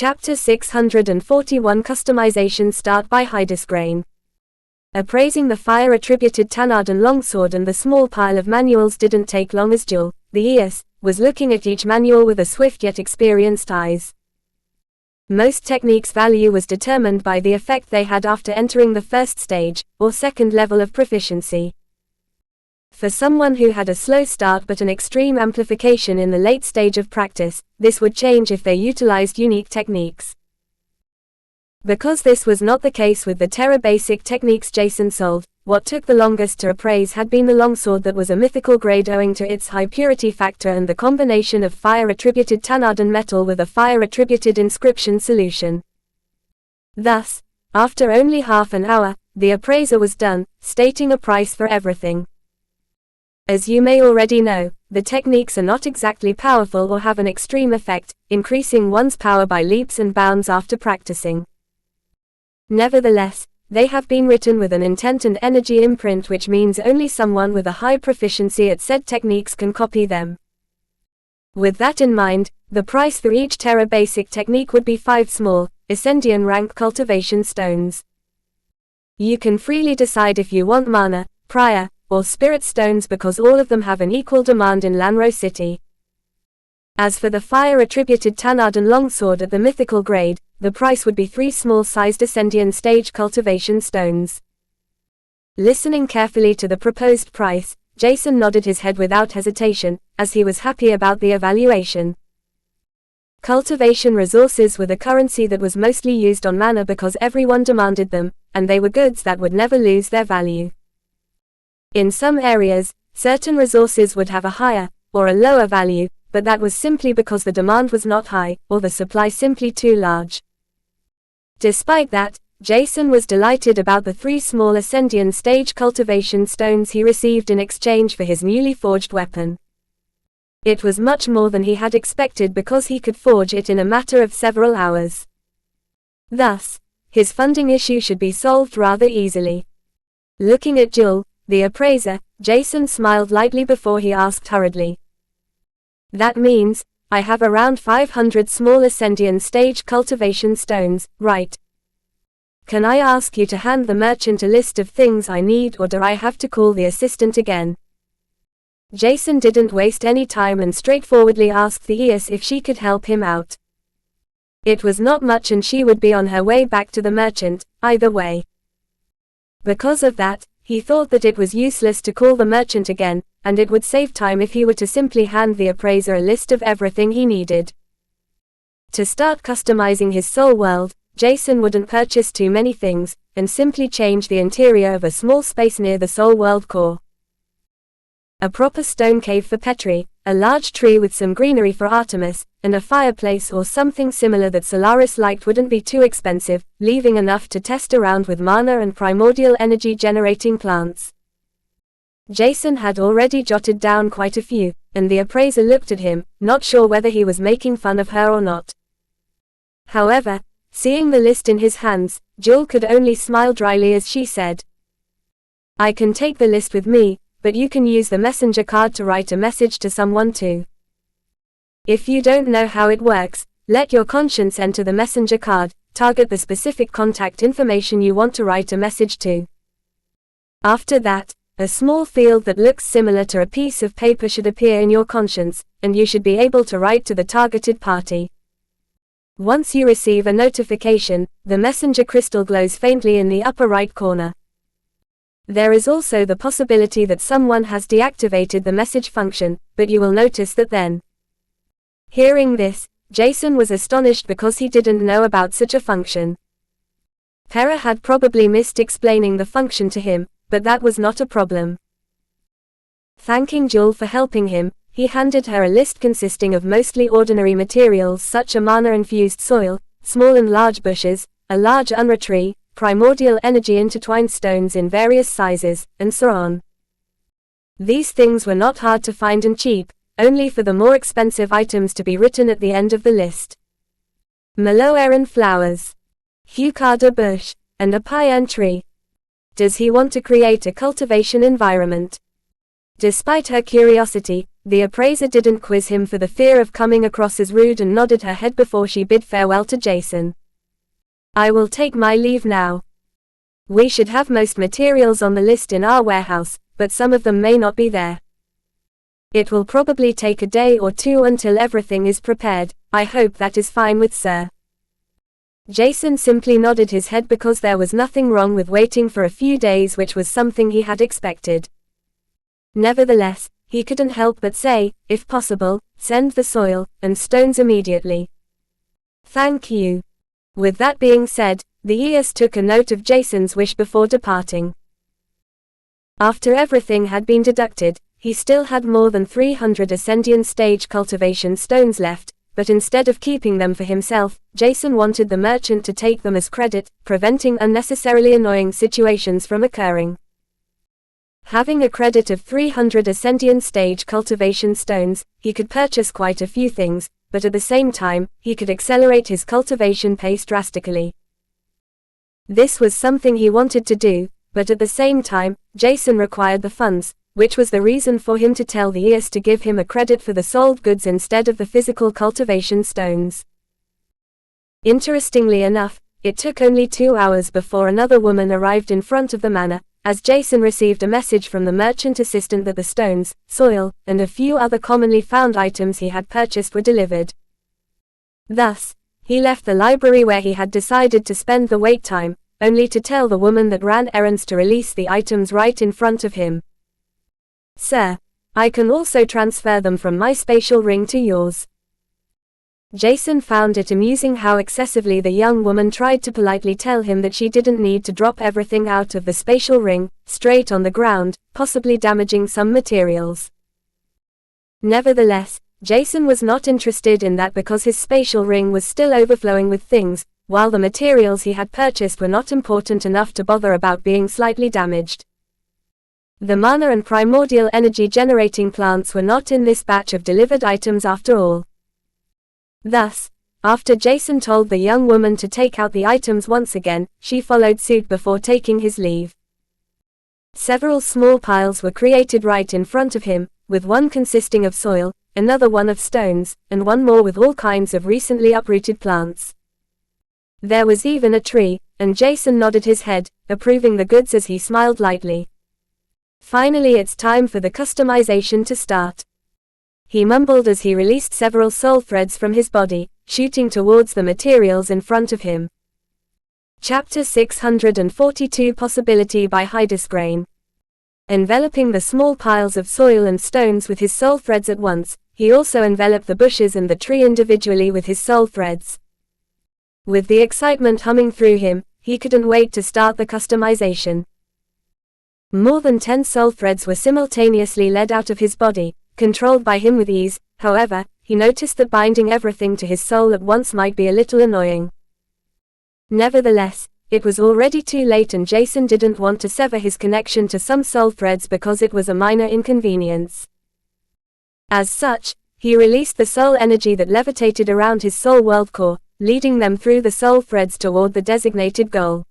Chapter 641 Customization. Start by Hydesgrain. Appraising the fire-attributed Tanardan longsword and the small pile of manuals didn't take long as Jul, the Eos, was looking at each manual with a swift yet experienced eyes. Most techniques' value was determined by the effect they had after entering the first stage, or second level of proficiency. For someone who had a slow start but an extreme amplification in the late stage of practice, this would change if they utilized unique techniques. Because this was not the case with the Terra basic techniques Jason solved, what took the longest to appraise had been the longsword that was a mythical grade owing to its high purity factor and the combination of fire-attributed Tanardan metal with a fire-attributed inscription solution. Thus, after only half an hour, the appraiser was done, stating a price for everything. As you may already know, the techniques are not exactly powerful or have an extreme effect, increasing one's power by leaps and bounds after practicing. Nevertheless, they have been written with an intent and energy imprint, which means only someone with a high proficiency at said techniques can copy them. With that in mind, the price for each Terra basic technique would be 5 small, Ascendian rank cultivation stones. You can freely decide if you want mana, prior, or spirit stones because all of them have an equal demand in Lanro City. As for the fire-attributed Tanardan longsword at the mythical grade, the price would be 3 small-sized Ascendian stage cultivation stones. Listening carefully to the proposed price, Jason nodded his head without hesitation, as he was happy about the evaluation. Cultivation resources were the currency that was mostly used on mana because everyone demanded them, and they were goods that would never lose their value. In some areas, certain resources would have a higher, or a lower value, but that was simply because the demand was not high, or the supply simply too large. Despite that, Jason was delighted about the 3 small Ascendian stage cultivation stones he received in exchange for his newly forged weapon. It was much more than he had expected because he could forge it in a matter of several hours. Thus, his funding issue should be solved rather easily. Looking at Jul, the appraiser, Jason smiled lightly before he asked hurriedly. That means, I have around 500 small Ascendian stage cultivation stones, right? Can I ask you to hand the merchant a list of things I need, or do I have to call the assistant again? Jason didn't waste any time and straightforwardly asked the Eos if she could help him out. It was not much and she would be on her way back to the merchant, either way. Because of that, he thought that it was useless to call the merchant again, and it would save time if he were to simply hand the appraiser a list of everything he needed. To start customizing his soul world, Jason wouldn't purchase too many things, and simply change the interior of a small space near the soul world core. A proper stone cave for Petri, a large tree with some greenery for Artemis, and a fireplace or something similar that Solaris liked wouldn't be too expensive, leaving enough to test around with mana and primordial energy generating plants. Jason had already jotted down quite a few, and the appraiser looked at him, not sure whether he was making fun of her or not. However, seeing the list in his hands, Jul could only smile dryly as she said, I can take the list with me, but you can use the messenger card to write a message to someone too. If you don't know how it works, let your conscience enter the messenger card, target the specific contact information you want to write a message to. After that, a small field that looks similar to a piece of paper should appear in your conscience, and you should be able to write to the targeted party. Once you receive a notification, the messenger crystal glows faintly in the upper right corner. There is also the possibility that someone has deactivated the message function, but you will notice that then. Hearing this, Jason was astonished because he didn't know about such a function. Terra had probably missed explaining the function to him, but that was not a problem. Thanking Jul for helping him, he handed her a list consisting of mostly ordinary materials such as mana-infused soil, small and large bushes, a large unra tree, primordial energy intertwined stones in various sizes, and so on. These things were not hard to find and cheap, only for the more expensive items to be written at the end of the list. Maloaran flowers, Hucada bush, and a pine tree. Does he want to create a cultivation environment? Despite her curiosity, The appraiser didn't quiz him for the fear of coming across as rude and nodded her head before she bid farewell to Jason. "I will take my leave now. We should have most materials on the list in our warehouse, but some of them may not be there. It will probably take a day or two until everything is prepared. I hope that is fine with Sir." Jason simply nodded his head because there was nothing wrong with waiting for a few days, which was something he had expected. Nevertheless, he couldn't help but say, "If possible, send the soil and stones immediately." "Thank you." With that being said, the Eos took a note of Jason's wish before departing. After everything had been deducted, he still had more than 300 Ascendian stage cultivation stones left, but instead of keeping them for himself, Jason wanted the merchant to take them as credit, preventing unnecessarily annoying situations from occurring. Having a credit of 300 Ascendian stage cultivation stones, he could purchase quite a few things, but at the same time, he could accelerate his cultivation pace drastically. This was something he wanted to do, but at the same time, Jason required the funds, which was the reason for him to tell the Eos to give him a credit for the sold goods instead of the physical cultivation stones. Interestingly enough, it took only 2 hours before another woman arrived in front of the manor, as Jason received a message from the merchant assistant that the stones, soil, and a few other commonly found items he had purchased were delivered. Thus, he left the library where he had decided to spend the wait time, only to tell the woman that ran errands to release the items right in front of him. "Sir, I can also transfer them from my spatial ring to yours." Jason found it amusing how excessively the young woman tried to politely tell him that she didn't need to drop everything out of the spatial ring, straight on the ground, possibly damaging some materials. Nevertheless, Jason was not interested in that because his spatial ring was still overflowing with things, while the materials he had purchased were not important enough to bother about being slightly damaged. The mana and primordial energy generating plants were not in this batch of delivered items after all. Thus, after Jason told the young woman to take out the items once again, she followed suit before taking his leave. Several small piles were created right in front of him, with one consisting of soil, another one of stones, and one more with all kinds of recently uprooted plants. There was even a tree, and Jason nodded his head, approving the goods as he smiled lightly. Finally, it's time for the customization to start. He mumbled as he released several soul threads from his body, shooting towards the materials in front of him. Chapter 642 Possibility by Hydesgrain. Enveloping the small piles of soil and stones with his soul threads at once, he also enveloped the bushes and the tree individually with his soul threads. With the excitement humming through him, he couldn't wait to start the customization. More than 10 soul threads were simultaneously led out of his body, controlled by him with ease. However, he noticed that binding everything to his soul at once might be a little annoying. Nevertheless, it was already too late and Jason didn't want to sever his connection to some soul threads because it was a minor inconvenience. As such, he released the soul energy that levitated around his soul world core, leading them through the soul threads toward the designated goal.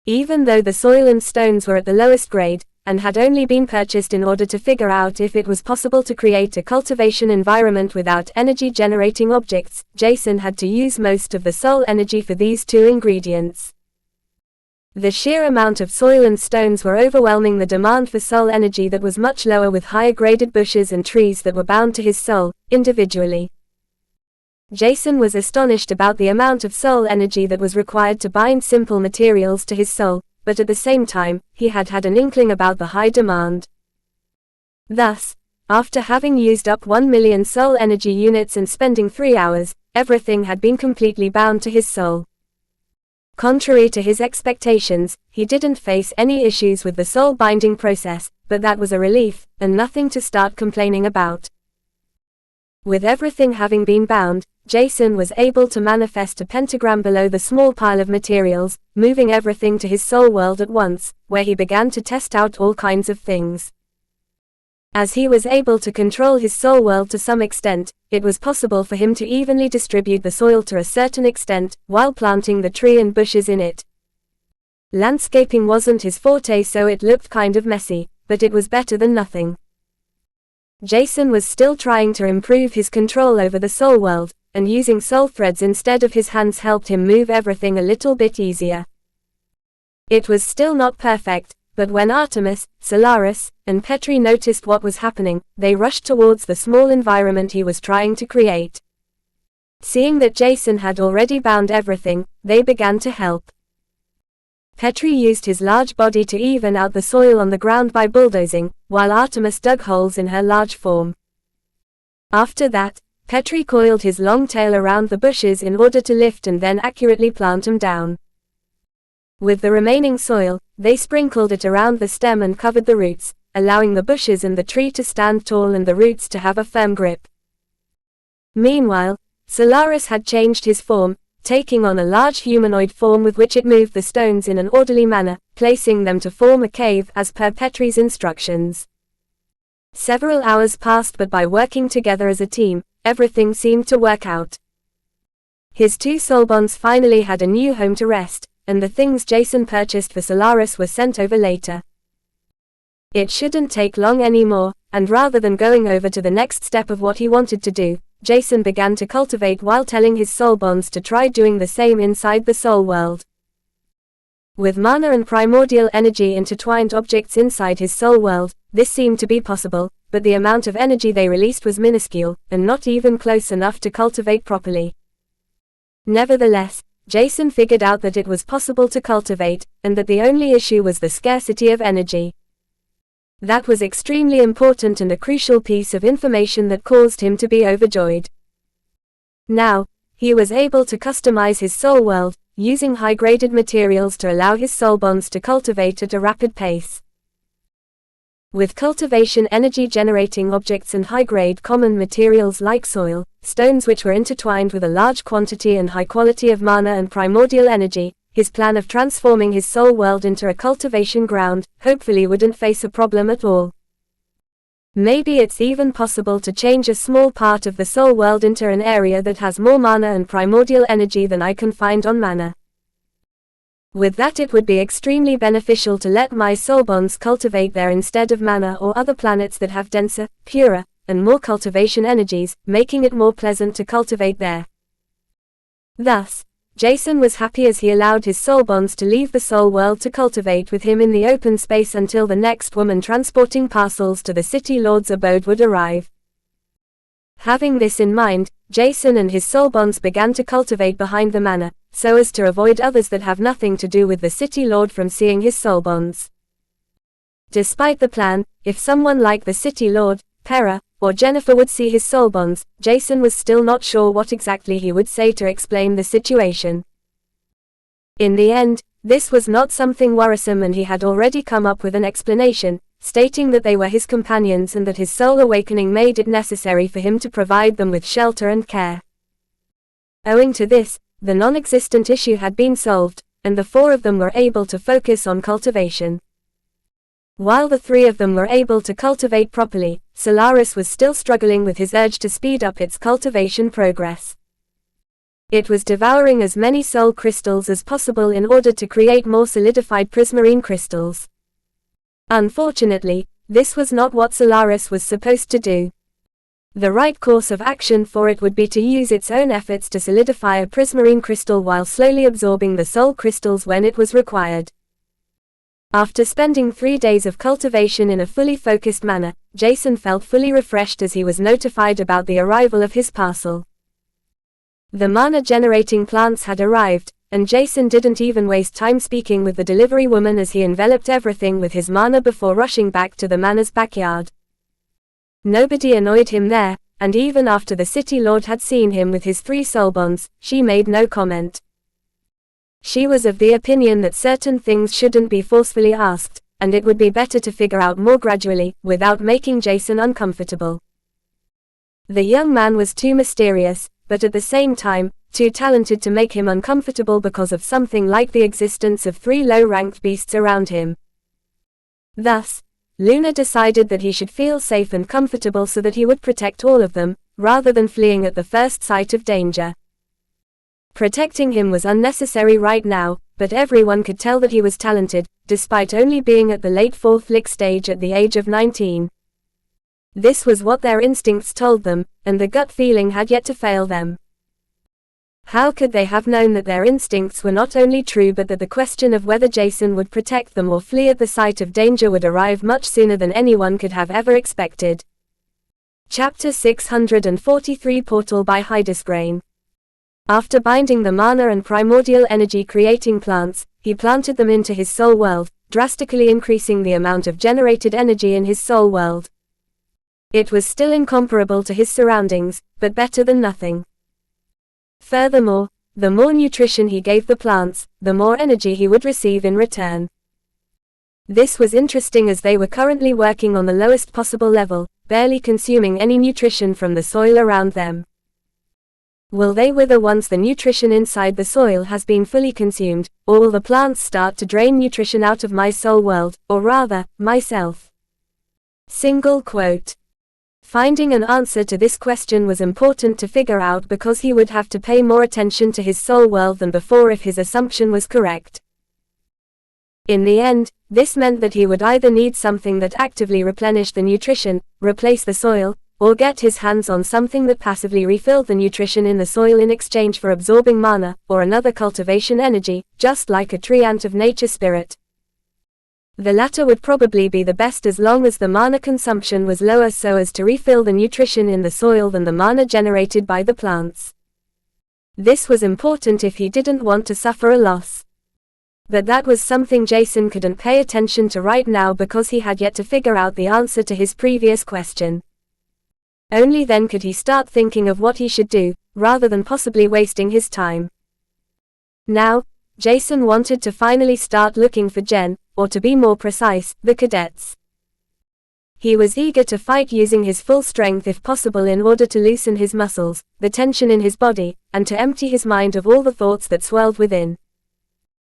Even though the soil and stones were at the lowest grade, and had only been purchased in order to figure out if it was possible to create a cultivation environment without energy-generating objects, Jason had to use most of the soul energy for these 2 ingredients. The sheer amount of soil and stones were overwhelming the demand for soul energy that was much lower with higher-graded bushes and trees that were bound to his soul, individually. Jason was astonished about the amount of soul energy that was required to bind simple materials to his soul, but at the same time, he had had an inkling about the high demand. Thus, after having used up 1 million soul energy units and spending 3 hours, everything had been completely bound to his soul. Contrary to his expectations, he didn't face any issues with the soul binding process, but that was a relief, and nothing to start complaining about. With everything having been bound, Jason was able to manifest a pentagram below the small pile of materials, moving everything to his soul world at once, where he began to test out all kinds of things. As he was able to control his soul world to some extent, it was possible for him to evenly distribute the soil to a certain extent, while planting the tree and bushes in it. Landscaping wasn't his forte, so it looked kind of messy, but it was better than nothing. Jason was still trying to improve his control over the soul world, and using soul threads instead of his hands helped him move everything a little bit easier. It was still not perfect, but when Artemis, Solaris, and Petri noticed what was happening, they rushed towards the small environment he was trying to create. Seeing that Jason had already bound everything, they began to help. Petri used his large body to even out the soil on the ground by bulldozing, while Artemis dug holes in her large form. After that, Petri coiled his long tail around the bushes in order to lift and then accurately plant them down. With the remaining soil, they sprinkled it around the stem and covered the roots, allowing the bushes and the tree to stand tall and the roots to have a firm grip. Meanwhile, Solaris had changed his form, taking on a large humanoid form with which it moved the stones in an orderly manner, placing them to form a cave as per Petri's instructions. Several hours passed, but by working together as a team, everything seemed to work out. His two soul bonds finally had a new home to rest, and the things Jason purchased for Solaris were sent over later. It shouldn't take long anymore, and rather than going over to the next step of what he wanted to do, Jason began to cultivate while telling his soul bonds to try doing the same inside the soul world. With mana and primordial energy intertwined objects inside his soul world, this seemed to be possible, but the amount of energy they released was minuscule, and not even close enough to cultivate properly. Nevertheless, Jason figured out that it was possible to cultivate, and that the only issue was the scarcity of energy. That was extremely important and a crucial piece of information that caused him to be overjoyed. Now, he was able to customize his soul world, using high-graded materials to allow his soul bonds to cultivate at a rapid pace. With cultivation energy-generating objects and high-grade common materials like soil, stones which were intertwined with a large quantity and high quality of mana and primordial energy, his plan of transforming his soul world into a cultivation ground, hopefully wouldn't face a problem at all. Maybe it's even possible to change a small part of the soul world into an area that has more mana and primordial energy than I can find on mana. With that, it would be extremely beneficial to let my soul bonds cultivate there instead of mana or other planets that have denser, purer, and more cultivation energies, making it more pleasant to cultivate there. Thus, Jason was happy as he allowed his soul bonds to leave the soul world to cultivate with him in the open space until the next woman transporting parcels to the City Lord's abode would arrive. Having this in mind, Jason and his soul bonds began to cultivate behind the manor, so as to avoid others that have nothing to do with the City Lord from seeing his soul bonds. Despite the plan, if someone like the City Lord, Pera, or Jennifer would see his soul bonds, Jason was still not sure what exactly he would say to explain the situation. In the end, this was not something worrisome and he had already come up with an explanation, stating that they were his companions and that his soul awakening made it necessary for him to provide them with shelter and care. Owing to this, the non-existent issue had been solved, and the four of them were able to focus on cultivation. While the three of them were able to cultivate properly, Solaris was still struggling with his urge to speed up its cultivation progress. It was devouring as many soul crystals as possible in order to create more solidified prismarine crystals. Unfortunately, this was not what Solaris was supposed to do. The right course of action for it would be to use its own efforts to solidify a prismarine crystal while slowly absorbing the soul crystals when it was required. After spending 3 days of cultivation in a fully focused manner, Jason felt fully refreshed as he was notified about the arrival of his parcel. The mana-generating plants had arrived, and Jason didn't even waste time speaking with the delivery woman as he enveloped everything with his mana before rushing back to the manor's backyard. Nobody annoyed him there, and even after the City Lord had seen him with his 3 soul bonds, she made no comment. She was of the opinion that certain things shouldn't be forcefully asked, and it would be better to figure out more gradually, without making Jason uncomfortable. The young man was too mysterious, but at the same time, too talented to make him uncomfortable because of something like the existence of 3 low-ranked beasts around him. Thus, Luna decided that he should feel safe and comfortable so that he would protect all of them, rather than fleeing at the first sight of danger. Protecting him was unnecessary right now, but everyone could tell that he was talented, despite only being at the late 4th lick stage at the age of 19. This was what their instincts told them, and the gut feeling had yet to fail them. How could they have known that their instincts were not only true but that the question of whether Jason would protect them or flee at the sight of danger would arrive much sooner than anyone could have ever expected? Chapter 643 Portal by Hydesgrain. After binding the mana and primordial energy creating plants, he planted them into his soul world, drastically increasing the amount of generated energy in his soul world. It was still incomparable to his surroundings, but better than nothing. Furthermore, the more nutrition he gave the plants, the more energy he would receive in return. This was interesting as they were currently working on the lowest possible level, barely consuming any nutrition from the soil around them. Will they wither once the nutrition inside the soil has been fully consumed, or will the plants start to drain nutrition out of my soul world, or rather, myself? Single quote. Finding an answer to this question was important to figure out because he would have to pay more attention to his soul world than before if his assumption was correct. In the end, this meant that he would either need something that actively replenished the nutrition, replace the soil, or get his hands on something that passively refilled the nutrition in the soil in exchange for absorbing mana, or another cultivation energy, just like a treant of nature spirit. The latter would probably be the best as long as the mana consumption was lower so as to refill the nutrition in the soil than the mana generated by the plants. This was important if he didn't want to suffer a loss. But that was something Jason couldn't pay attention to right now because he had yet to figure out the answer to his previous question. Only then could he start thinking of what he should do, rather than possibly wasting his time. Now, Jason wanted to finally start looking for Jen, or to be more precise, the cadets. He was eager to fight using his full strength if possible in order to loosen his muscles, the tension in his body, and to empty his mind of all the thoughts that swirled within.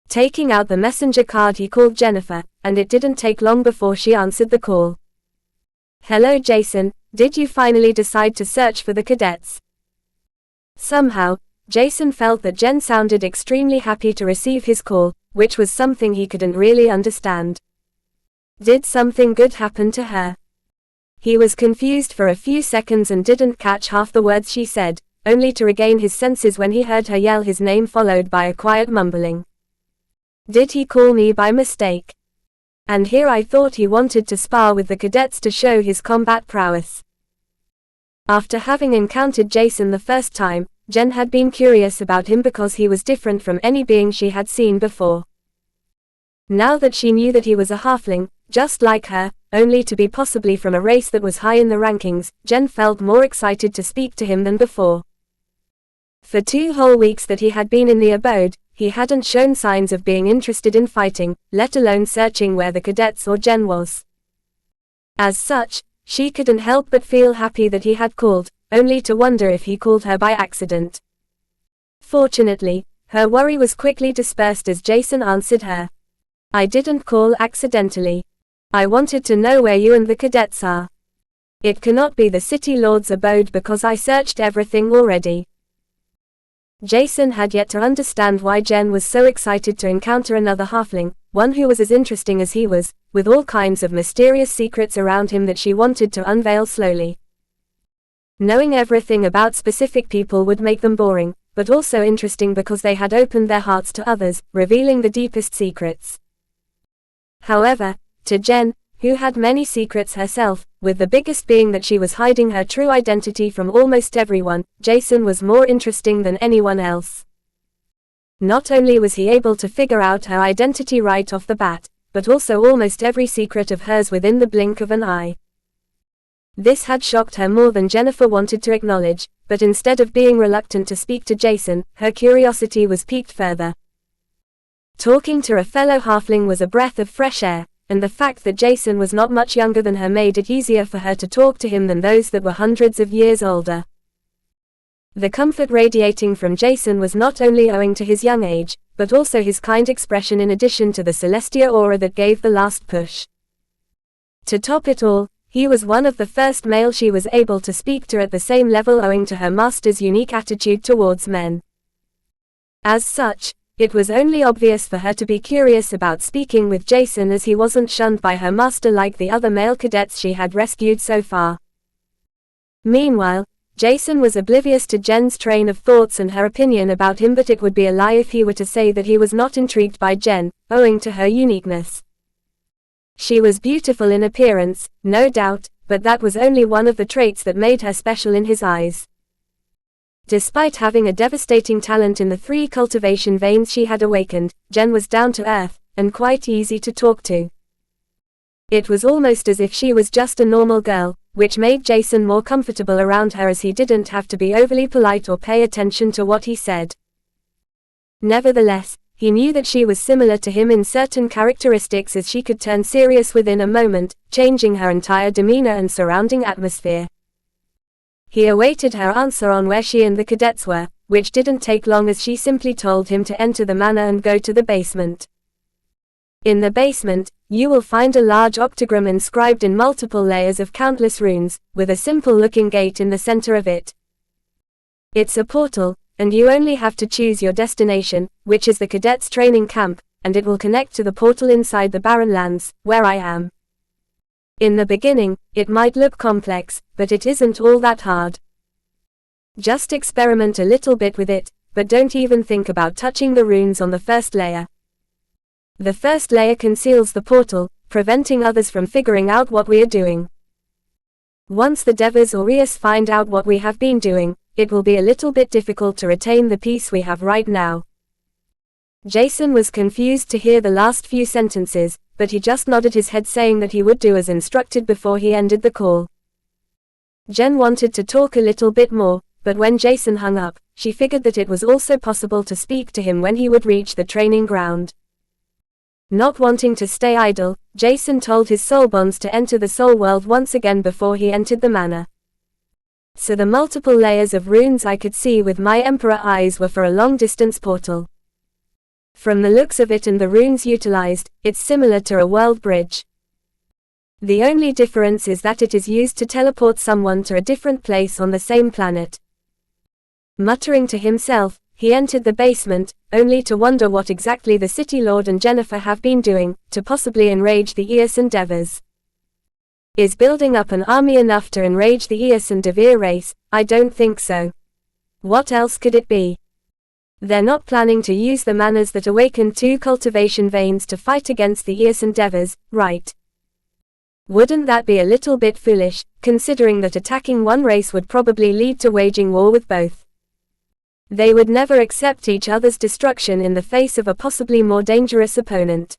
Taking out the messenger card he called Jennifer, and it didn't take long before she answered the call. "Hello Jason, did you finally decide to search for the cadets?" Somehow, Jason felt that Jen sounded extremely happy to receive his call, which was something he couldn't really understand. Did something good happen to her? He was confused for a few seconds and didn't catch half the words she said, only to regain his senses when he heard her yell his name followed by a quiet mumbling. Did he call me by mistake? And here I thought he wanted to spar with the cadets to show his combat prowess. After having encountered Jason the first time, Jen had been curious about him because he was different from any being she had seen before. Now that she knew that he was a halfling, just like her, only to be possibly from a race that was high in the rankings, Jen felt more excited to speak to him than before. For 2 whole weeks that he had been in the abode, he hadn't shown signs of being interested in fighting, let alone searching where the cadets or Jen was. As such, she couldn't help but feel happy that he had called, only to wonder if he called her by accident. Fortunately, her worry was quickly dispersed as Jason answered her. "I didn't call accidentally. I wanted to know where you and the cadets are. It cannot be the City Lord's abode because I searched everything already." Jason had yet to understand why Jen was so excited to encounter another halfling, one who was as interesting as he was, with all kinds of mysterious secrets around him that she wanted to unveil slowly. Knowing everything about specific people would make them boring, but also interesting because they had opened their hearts to others, revealing the deepest secrets. However, to Jen, who had many secrets herself, with the biggest being that she was hiding her true identity from almost everyone, Jason was more interesting than anyone else. Not only was he able to figure out her identity right off the bat, but also almost every secret of hers within the blink of an eye. This had shocked her more than Jennifer wanted to acknowledge, but instead of being reluctant to speak to Jason, her curiosity was piqued further. Talking to a fellow halfling was a breath of fresh air, and the fact that Jason was not much younger than her made it easier for her to talk to him than those that were hundreds of years older. The comfort radiating from Jason was not only owing to his young age, but also his kind expression in addition to the Celestia aura that gave the last push. To top it all, he was one of the first male she was able to speak to at the same level owing to her master's unique attitude towards men. As such, it was only obvious for her to be curious about speaking with Jason as he wasn't shunned by her master like the other male cadets she had rescued so far, Meanwhile, Jason was oblivious to Jen's train of thoughts and her opinion about him, but it would be a lie if he were to say that he was not intrigued by Jen, owing to her uniqueness. She was beautiful in appearance, no doubt, but that was only one of the traits that made her special in his eyes. Despite having a devastating talent in the 3 cultivation veins she had awakened, Jen was down to earth, and quite easy to talk to. It was almost as if she was just a normal girl, which made Jason more comfortable around her, as he didn't have to be overly polite or pay attention to what he said. Nevertheless, he knew that she was similar to him in certain characteristics, as she could turn serious within a moment, changing her entire demeanor and surrounding atmosphere. He awaited her answer on where she and the cadets were, which didn't take long, as she simply told him to enter the manor and go to the basement. In the basement, you will find a large octagram inscribed in multiple layers of countless runes, with a simple-looking gate in the center of it. It's a portal, and you only have to choose your destination, which is the cadets' training camp, and it will connect to the portal inside the Barren Lands, where I am. In the beginning, it might look complex, but it isn't all that hard. Just experiment a little bit with it, but don't even think about touching the runes on the first layer. The first layer conceals the portal, preventing others from figuring out what we are doing. Once the Devas or Eos find out what we have been doing, it will be a little bit difficult to retain the peace we have right now. Jason was confused to hear the last few sentences, but he just nodded his head, saying that he would do as instructed before he ended the call. Jen wanted to talk a little bit more, but when Jason hung up, she figured that it was also possible to speak to him when he would reach the training ground. Not wanting to stay idle, Jason told his soul bonds to enter the soul world once again before he entered the manor. So the multiple layers of runes I could see with my Emperor eyes were for a long-distance portal. From the looks of it and the runes utilized, it's similar to a world bridge. The only difference is that it is used to teleport someone to a different place on the same planet. Muttering to himself, he entered the basement, only to wonder what exactly the City Lord and Jennifer have been doing, to possibly enrage the Eos and Devas. Is building up an army enough to enrage the Eos and Devere race? I don't think so. What else could it be? They're not planning to use the manas that awakened 2 cultivation veins to fight against the Eos and Devas, right? Wouldn't that be a little bit foolish, considering that attacking one race would probably lead to waging war with both? They would never accept each other's destruction in the face of a possibly more dangerous opponent.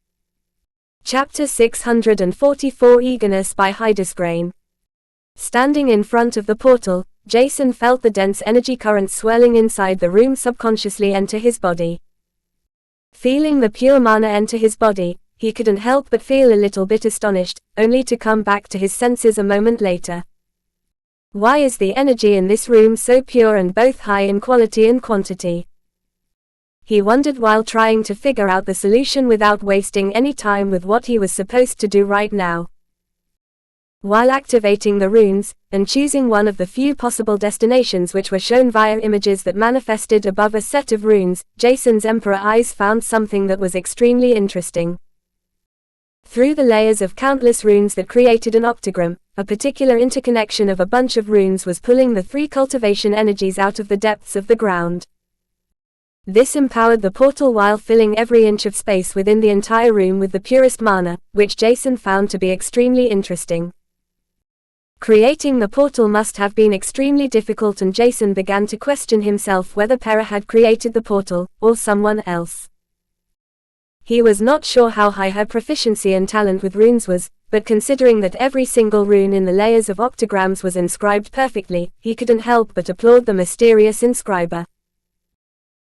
Chapter 644 Eagerness by Hydesgrain. Standing in front of the portal, Jason felt the dense energy current swirling inside the room subconsciously enter his body. Feeling the pure mana enter his body, he couldn't help but feel a little bit astonished, only to come back to his senses a moment later. Why is the energy in this room so pure and both high in quality and quantity? He wondered while trying to figure out the solution without wasting any time with what he was supposed to do right now. While activating the runes, and choosing one of the few possible destinations which were shown via images that manifested above a set of runes, Jason's Emperor eyes found something that was extremely interesting. Through the layers of countless runes that created an octagram, a particular interconnection of a bunch of runes was pulling the 3 cultivation energies out of the depths of the ground. This empowered the portal while filling every inch of space within the entire room with the purest mana, which Jason found to be extremely interesting. Creating the portal must have been extremely difficult, and Jason began to question himself whether Pera had created the portal, or someone else. He was not sure how high her proficiency and talent with runes was, but considering that every single rune in the layers of octagrams was inscribed perfectly, he couldn't help but applaud the mysterious inscriber.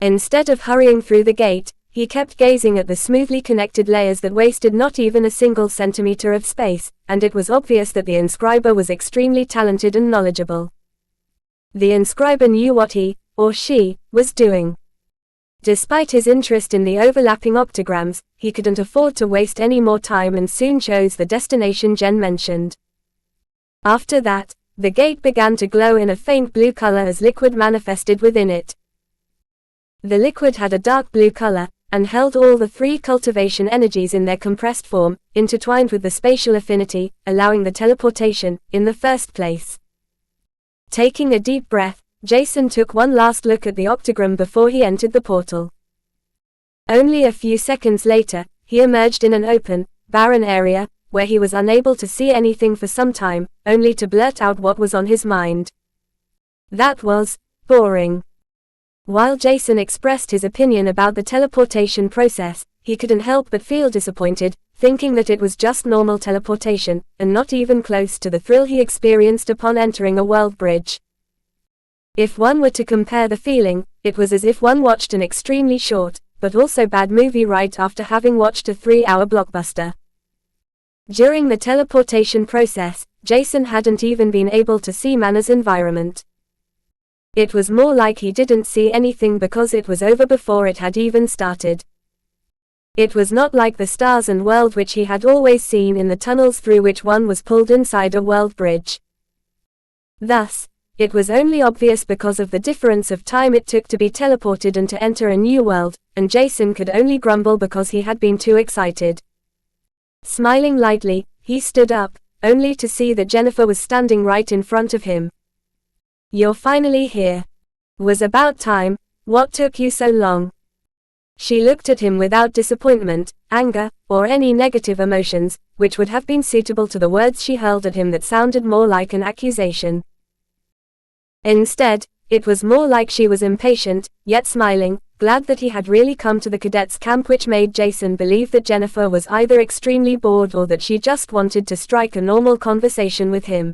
Instead of hurrying through the gate, he kept gazing at the smoothly connected layers that wasted not even a single centimeter of space, and it was obvious that the inscriber was extremely talented and knowledgeable. The inscriber knew what he, or she, was doing. Despite his interest in the overlapping octagrams, he couldn't afford to waste any more time and soon chose the destination Jen mentioned. After that, the gate began to glow in a faint blue color as liquid manifested within it. The liquid had a dark blue color, and held all the 3 cultivation energies in their compressed form, intertwined with the spatial affinity, allowing the teleportation, in the first place. Taking a deep breath, Jason took one last look at the octagram before he entered the portal. Only a few seconds later, he emerged in an open, barren area, where he was unable to see anything for some time, only to blurt out what was on his mind. That was boring. While Jason expressed his opinion about the teleportation process, he couldn't help but feel disappointed, thinking that it was just normal teleportation, and not even close to the thrill he experienced upon entering a world bridge. If one were to compare the feeling, it was as if one watched an extremely short, but also bad movie right after having watched a 3-hour blockbuster. During the teleportation process, Jason hadn't even been able to see Mana's environment. It was more like he didn't see anything because it was over before it had even started. It was not like the stars and world which he had always seen in the tunnels through which one was pulled inside a world bridge. Thus, it was only obvious because of the difference of time it took to be teleported and to enter a new world, and Jason could only grumble because he had been too excited. Smiling lightly, he stood up, only to see that Jennifer was standing right in front of him. "You're finally here. Was about time. What took you so long?" She looked at him without disappointment, anger, or any negative emotions, which would have been suitable to the words she hurled at him that sounded more like an accusation. Instead, it was more like she was impatient, yet smiling, glad that he had really come to the cadets' camp, which made Jason believe that Jennifer was either extremely bored or that she just wanted to strike a normal conversation with him.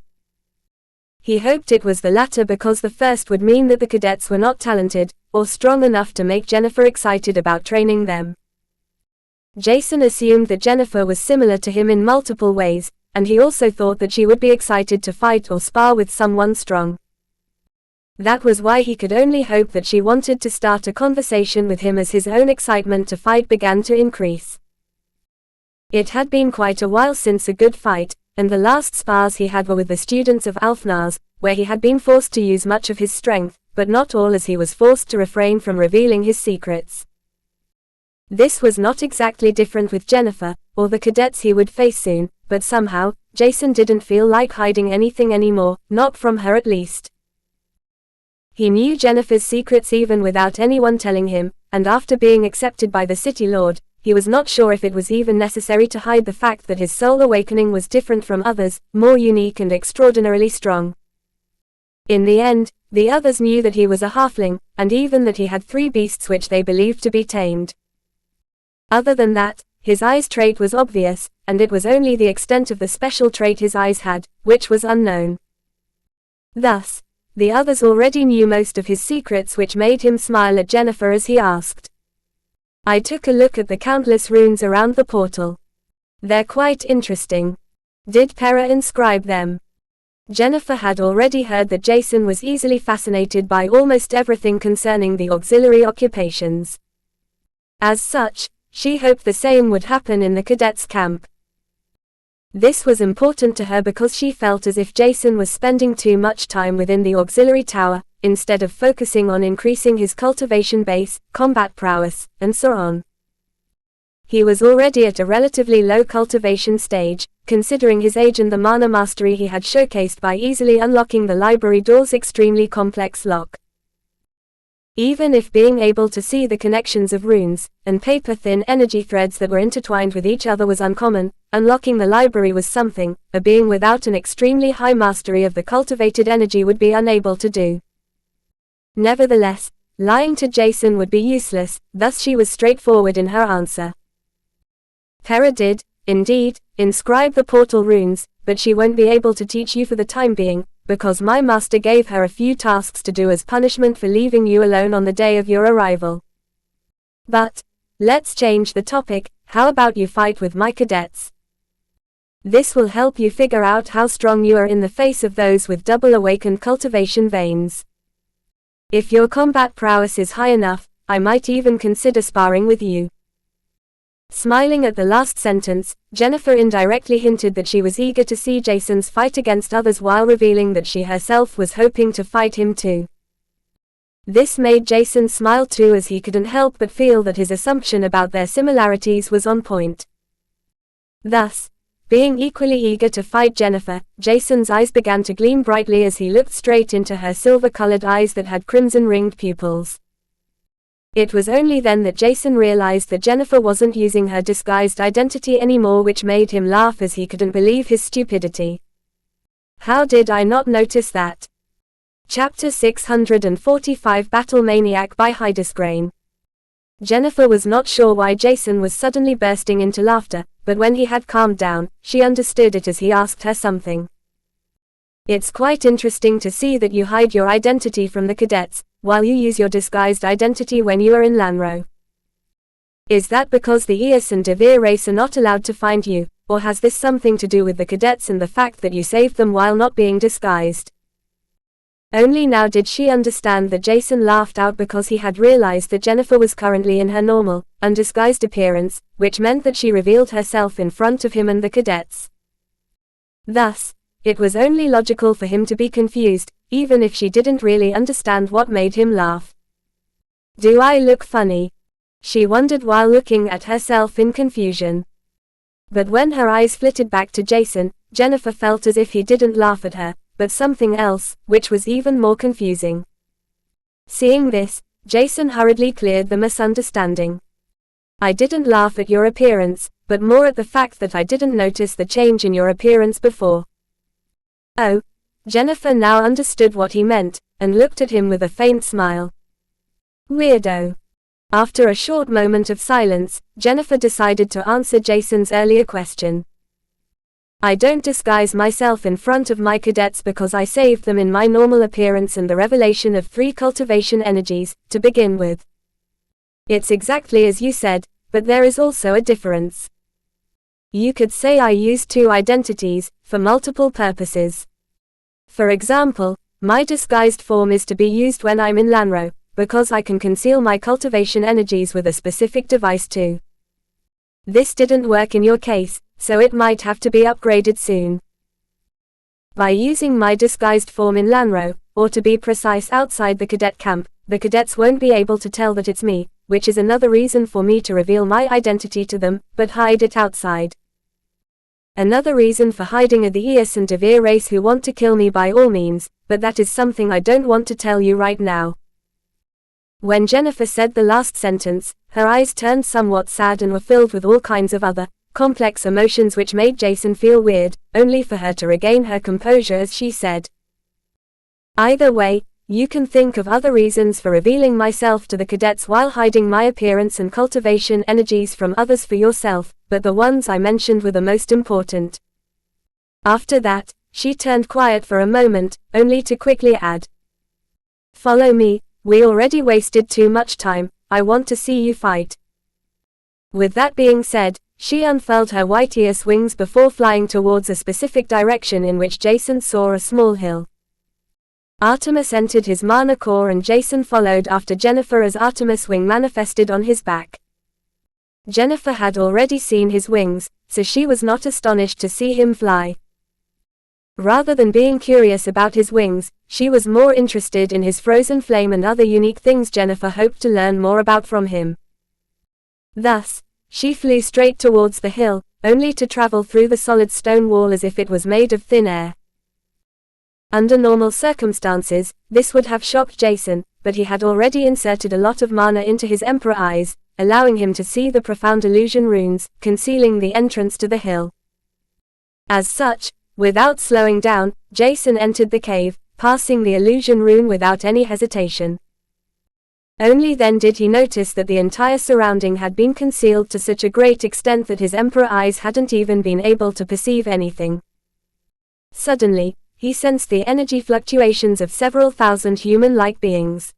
He hoped it was the latter because the first would mean that the cadets were not talented, or strong enough to make Jennifer excited about training them. Jason assumed that Jennifer was similar to him in multiple ways, and he also thought that she would be excited to fight or spar with someone strong. That was why he could only hope that she wanted to start a conversation with him as his own excitement to fight began to increase. It had been quite a while since a good fight, and the last spars he had were with the students of Alfnars, where he had been forced to use much of his strength, but not all, as he was forced to refrain from revealing his secrets. This was not exactly different with Jennifer, or the cadets he would face soon, but somehow, Jason didn't feel like hiding anything anymore, not from her at least. He knew Jennifer's secrets even without anyone telling him, and after being accepted by the City Lord, he was not sure if it was even necessary to hide the fact that his soul awakening was different from others, more unique and extraordinarily strong. In the end, the others knew that he was a halfling, and even that he had 3 beasts which they believed to be tamed. Other than that, his eyes trait was obvious, and it was only the extent of the special trait his eyes had, which was unknown. Thus, the others already knew most of his secrets, which made him smile at Jennifer as he asked. "I took a look at the countless runes around the portal. They're quite interesting. Did Pera inscribe them?" Jennifer had already heard that Jason was easily fascinated by almost everything concerning the auxiliary occupations. As such, she hoped the same would happen in the cadets' camp. This was important to her because she felt as if Jason was spending too much time within the auxiliary tower, instead of focusing on increasing his cultivation base, combat prowess, and so on. He was already at a relatively low cultivation stage, considering his age and the mana mastery he had showcased by easily unlocking the library door's extremely complex lock. Even if being able to see the connections of runes, and paper-thin energy threads that were intertwined with each other was uncommon, unlocking the library was something a being without an extremely high mastery of the cultivated energy would be unable to do. Nevertheless, lying to Jason would be useless, thus she was straightforward in her answer. Pera did, indeed, inscribe the portal runes, but she won't be able to teach you for the time being, because my master gave her a few tasks to do as punishment for leaving you alone on the day of your arrival. But, let's change the topic, how about you fight with my cadets? This will help you figure out how strong you are in the face of those with double awakened cultivation veins. If your combat prowess is high enough, I might even consider sparring with you. Smiling at the last sentence, Jennifer indirectly hinted that she was eager to see Jason's fight against others while revealing that she herself was hoping to fight him too. This made Jason smile too, as he couldn't help but feel that his assumption about their similarities was on point. Thus, being equally eager to fight Jennifer, Jason's eyes began to gleam brightly as he looked straight into her silver-colored eyes that had crimson-ringed pupils. It was only then that Jason realized that Jennifer wasn't using her disguised identity anymore, which made him laugh as he couldn't believe his stupidity. How did I not notice that? Chapter 645 Battle Maniac by Hydesgrain. Jennifer was not sure why Jason was suddenly bursting into laughter, but when he had calmed down, she understood it as he asked her something. It's quite interesting to see that you hide your identity from the cadets, while you use your disguised identity when you are in Lanro. Is that because the Eos and Devere race are not allowed to find you, or has this something to do with the cadets and the fact that you saved them while not being disguised? Only now did she understand that Jason laughed out because he had realized that Jennifer was currently in her normal, undisguised appearance, which meant that she revealed herself in front of him and the cadets. Thus, it was only logical for him to be confused, even if she didn't really understand what made him laugh. Do I look funny? She wondered while looking at herself in confusion. But when her eyes flitted back to Jason, Jennifer felt as if he didn't laugh at her, but something else, which was even more confusing. Seeing this, Jason hurriedly cleared the misunderstanding. I didn't laugh at your appearance, but more at the fact that I didn't notice the change in your appearance before. Oh, Jennifer now understood what he meant, and looked at him with a faint smile. Weirdo. After a short moment of silence, Jennifer decided to answer Jason's earlier question. I don't disguise myself in front of my cadets because I saved them in my normal appearance and the revelation of 3 cultivation energies, to begin with. It's exactly as you said, but there is also a difference. You could say I use 2 identities, for multiple purposes. For example, my disguised form is to be used when I'm in Lanro, because I can conceal my cultivation energies with a specific device too. This didn't work in your case, so it might have to be upgraded soon. By using my disguised form in Lanro, or to be precise outside the cadet camp, the cadets won't be able to tell that it's me, which is another reason for me to reveal my identity to them, but hide it outside. Another reason for hiding are the Eos and Devere race who want to kill me by all means, but that is something I don't want to tell you right now. When Jennifer said the last sentence, her eyes turned somewhat sad and were filled with all kinds of other, complex emotions which made Jason feel weird, only for her to regain her composure as she said. Either way, you can think of other reasons for revealing myself to the cadets while hiding my appearance and cultivation energies from others for yourself, but the ones I mentioned were the most important. After that, she turned quiet for a moment, only to quickly add. Follow me, we already wasted too much time, I want to see you fight. With that being said, she unfurled her white Eos wings before flying towards a specific direction in which Jason saw a small hill. Artemis entered his mana core and Jason followed after Jennifer as Artemis' wing manifested on his back. Jennifer had already seen his wings, so she was not astonished to see him fly. Rather than being curious about his wings, she was more interested in his frozen flame and other unique things Jennifer hoped to learn more about from him. Thus, she flew straight towards the hill, only to travel through the solid stone wall as if it was made of thin air. Under normal circumstances, this would have shocked Jason, but he had already inserted a lot of mana into his Emperor eyes, allowing him to see the profound illusion runes, concealing the entrance to the hill. As such, without slowing down, Jason entered the cave, passing the illusion rune without any hesitation. Only then did he notice that the entire surrounding had been concealed to such a great extent that his Emperor eyes hadn't even been able to perceive anything. Suddenly, he sensed the energy fluctuations of several thousand human-like beings.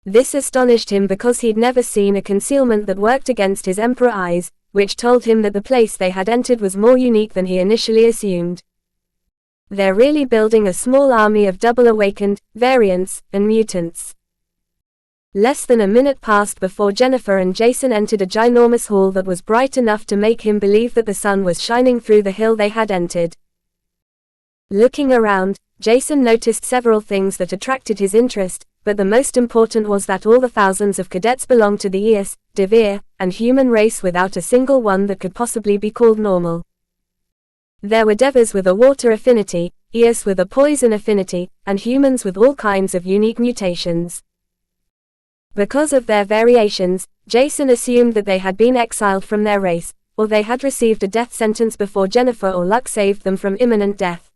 This astonished him because he'd never seen a concealment that worked against his Emperor eyes, which told him that the place they had entered was more unique than he initially assumed. They're really building a small army of double-awakened, variants, and mutants. Less than a minute passed before Jennifer and Jason entered a ginormous hall that was bright enough to make him believe that the sun was shining through the hill they had entered. Looking around, Jason noticed several things that attracted his interest, but the most important was that all the thousands of cadets belonged to the Eos, Devere, and human race without a single one that could possibly be called normal. There were devas with a water affinity, Eos with a poison affinity, and humans with all kinds of unique mutations. Because of their variations, Jason assumed that they had been exiled from their race, or they had received a death sentence before Jennifer or Luck saved them from imminent death.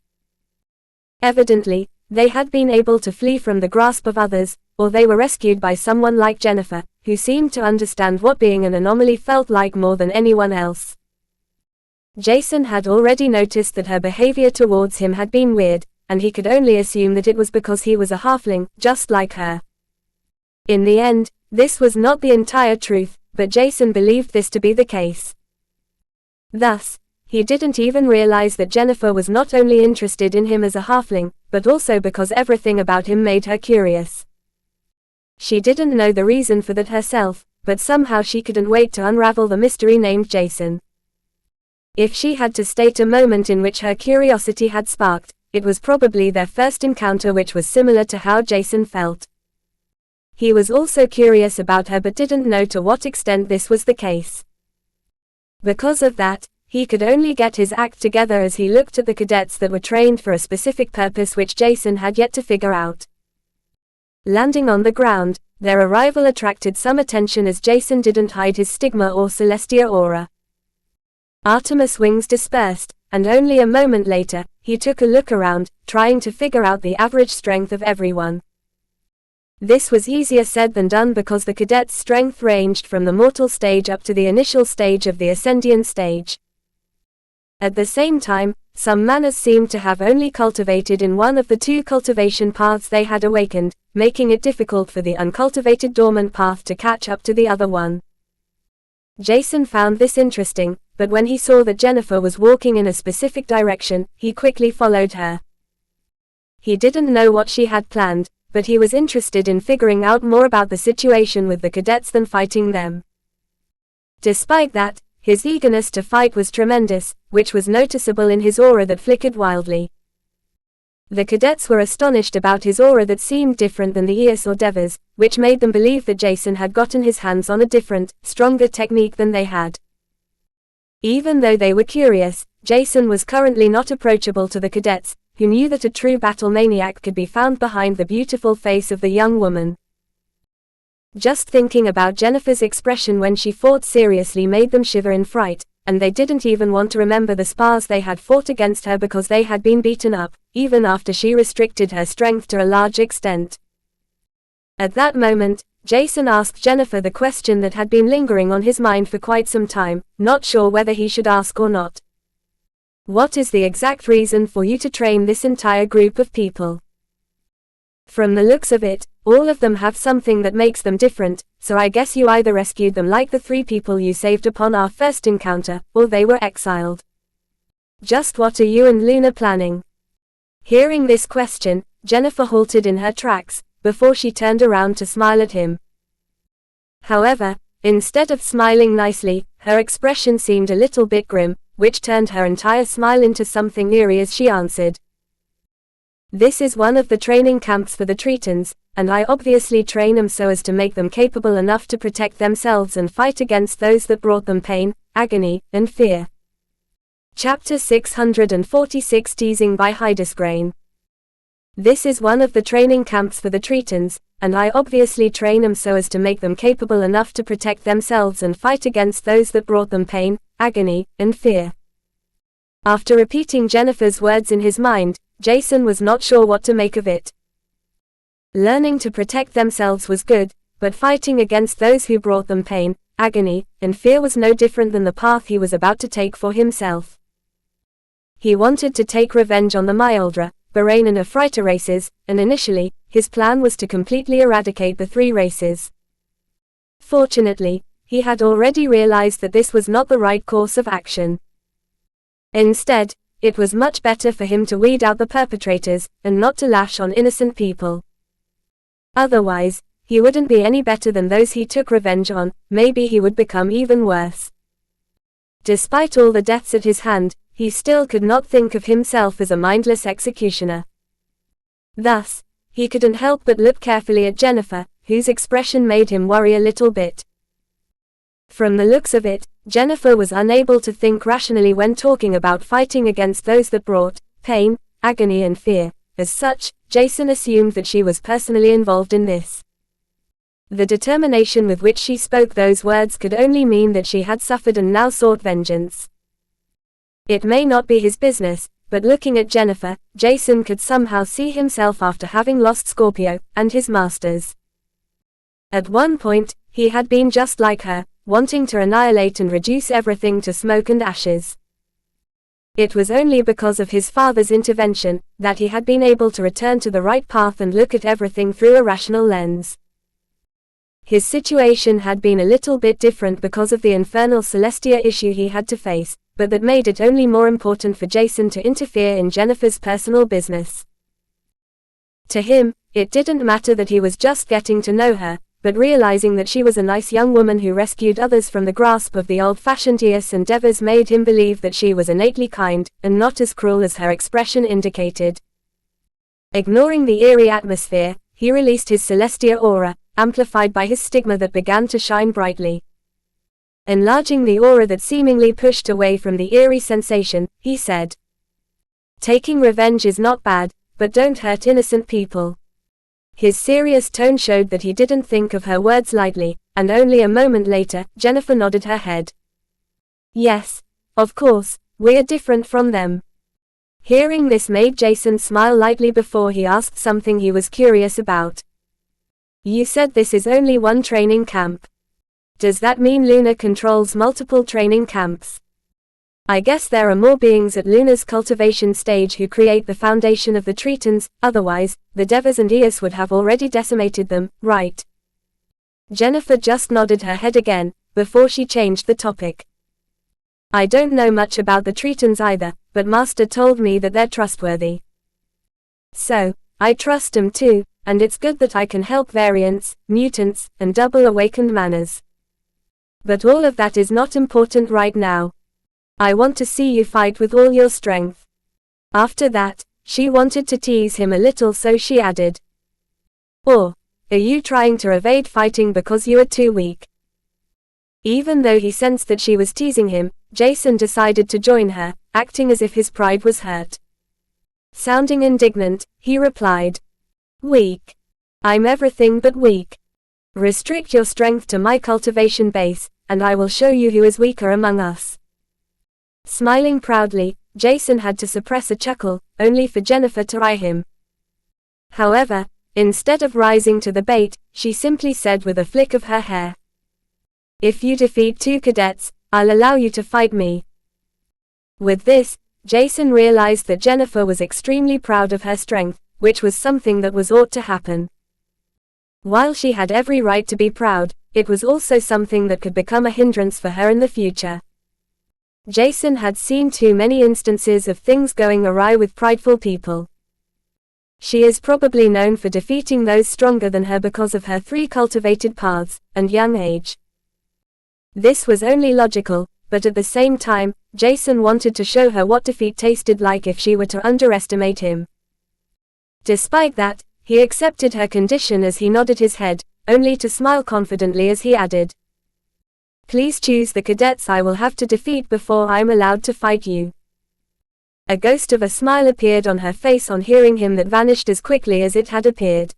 Evidently, they had been able to flee from the grasp of others, or they were rescued by someone like Jennifer, who seemed to understand what being an anomaly felt like more than anyone else. Jason had already noticed that her behavior towards him had been weird, and he could only assume that it was because he was a halfling, just like her. In the end, this was not the entire truth, but Jason believed this to be the case. Thus, he didn't even realize that Jennifer was not only interested in him as a halfling, but also because everything about him made her curious. She didn't know the reason for that herself, but somehow she couldn't wait to unravel the mystery named Jason. If she had to state a moment in which her curiosity had sparked, it was probably their first encounter, which was similar to how Jason felt. He was also curious about her but didn't know to what extent this was the case. Because of that, he could only get his act together as he looked at the cadets that were trained for a specific purpose which Jason had yet to figure out. Landing on the ground, their arrival attracted some attention as Jason didn't hide his stigma or Celestia aura. Artemis' wings dispersed, and only a moment later, he took a look around, trying to figure out the average strength of everyone. This was easier said than done because the cadets' strength ranged from the mortal stage up to the initial stage of the Ascendian stage. At the same time, some manas seemed to have only cultivated in one of the two cultivation paths they had awakened, making it difficult for the uncultivated dormant path to catch up to the other one. Jason found this interesting, but when he saw that Jennifer was walking in a specific direction, he quickly followed her. He didn't know what she had planned, but he was interested in figuring out more about the situation with the cadets than fighting them. Despite that, his eagerness to fight was tremendous, which was noticeable in his aura that flickered wildly. The cadets were astonished about his aura that seemed different than the Eos or Devas, which made them believe that Jason had gotten his hands on a different, stronger technique than they had. Even though they were curious, Jason was currently not approachable to the cadets, who knew that a true battle maniac could be found behind the beautiful face of the young woman. Just thinking about Jennifer's expression when she fought seriously made them shiver in fright, and they didn't even want to remember the spars they had fought against her because they had been beaten up, even after she restricted her strength to a large extent. At that moment, Jason asked Jennifer the question that had been lingering on his mind for quite some time, not sure whether he should ask or not. What is the exact reason for you to train this entire group of people? From the looks of it, all of them have something that makes them different, so I guess you either rescued them like the 3 people you saved upon our first encounter, or they were exiled. Just what are you and Luna planning? Hearing this question, Jennifer halted in her tracks, before she turned around to smile at him. However, instead of smiling nicely, her expression seemed a little bit grim, which turned her entire smile into something eerie as she answered. This is one of the training camps for the Tritons, and I obviously train them so as to make them capable enough to protect themselves and fight against those that brought them pain, agony, and fear. Chapter 646 Teasing by Hydesgrain. This is one of the training camps for the Tritons, and I obviously train them so as to make them capable enough to protect themselves and fight against those that brought them pain, agony, and fear. After repeating Jennifer's words in his mind, Jason was not sure what to make of it. Learning to protect themselves was good, but fighting against those who brought them pain, agony, and fear was no different than the path he was about to take for himself. He wanted to take revenge on the Myoldra, Barain and Ephrata races, and initially, his plan was to completely eradicate the 3 races. Fortunately, he had already realized that this was not the right course of action. Instead, it was much better for him to weed out the perpetrators, and not to lash on innocent people. Otherwise, he wouldn't be any better than those he took revenge on, maybe he would become even worse. Despite all the deaths at his hand, he still could not think of himself as a mindless executioner. Thus, he couldn't help but look carefully at Jennifer, whose expression made him worry a little bit. From the looks of it, Jennifer was unable to think rationally when talking about fighting against those that brought pain, agony and fear. As such, Jason assumed that she was personally involved in this. The determination with which she spoke those words could only mean that she had suffered and now sought vengeance. It may not be his business, but looking at Jennifer, Jason could somehow see himself after having lost Scorpio and his masters. At one point, he had been just like her, wanting to annihilate and reduce everything to smoke and ashes. It was only because of his father's intervention that he had been able to return to the right path and look at everything through a rational lens. His situation had been a little bit different because of the infernal Celestia issue he had to face, but that made it only more important for Jason to interfere in Jennifer's personal business. To him, it didn't matter that he was just getting to know her, but realizing that she was a nice young woman who rescued others from the grasp of the old-fashioned Eos and Devas made him believe that she was innately kind, and not as cruel as her expression indicated. Ignoring the eerie atmosphere, he released his Celestia aura, amplified by his stigma that began to shine brightly. Enlarging the aura that seemingly pushed away from the eerie sensation, he said, "Taking revenge is not bad, but don't hurt innocent people." His serious tone showed that he didn't think of her words lightly, and only a moment later, Jennifer nodded her head. "Yes, of course, we're different from them." Hearing this made Jason smile lightly before he asked something he was curious about. "You said this is only one training camp. Does that mean Luna controls multiple training camps? I guess there are more beings at Luna's cultivation stage who create the foundation of the Tritons, otherwise, the Devas and Eos would have already decimated them, right?" Jennifer just nodded her head again, before she changed the topic. "I don't know much about the Tritons either, but Master told me that they're trustworthy. So, I trust them too, and it's good that I can help variants, mutants, and double-awakened manners. But all of that is not important right now. I want to see you fight with all your strength." After that, she wanted to tease him a little, so she added, "Or, are you trying to evade fighting because you are too weak?" Even though he sensed that she was teasing him, Jason decided to join her, acting as if his pride was hurt. Sounding indignant, he replied, "Weak? I'm everything but weak. Restrict your strength to my cultivation base, and I will show you who is weaker among us." Smiling proudly, Jason had to suppress a chuckle, only for Jennifer to eye him. However, instead of rising to the bait, she simply said with a flick of her hair, "If you defeat 2 cadets, I'll allow you to fight me." With this, Jason realized that Jennifer was extremely proud of her strength, which was something that was ought to happen. While she had every right to be proud, it was also something that could become a hindrance for her in the future. Jason had seen too many instances of things going awry with prideful people. She is probably known for defeating those stronger than her because of her 3 cultivated paths, and young age. This was only logical, but at the same time, Jason wanted to show her what defeat tasted like if she were to underestimate him. Despite that, he accepted her condition as he nodded his head, only to smile confidently as he added, "Please choose the cadets I will have to defeat before I'm allowed to fight you." A ghost of a smile appeared on her face on hearing him that vanished as quickly as it had appeared.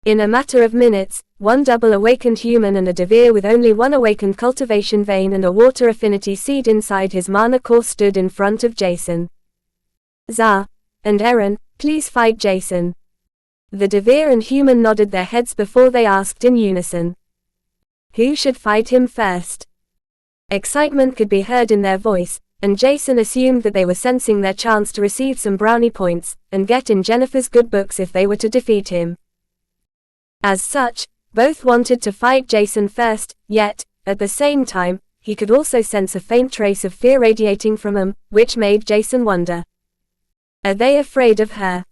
In a matter of minutes, 1 double-awakened human and a Devir with only 1 awakened cultivation vein and a water affinity seed inside his mana core stood in front of Jason. "Zah and Eren, please fight Jason." The Devir and human nodded their heads before they asked in unison, "Who should fight him first?" Excitement could be heard in their voice, and Jason assumed that they were sensing their chance to receive some brownie points, and get in Jennifer's good books if they were to defeat him. As such, both wanted to fight Jason first, yet, at the same time, he could also sense a faint trace of fear radiating from them, which made Jason wonder. Are they afraid of her?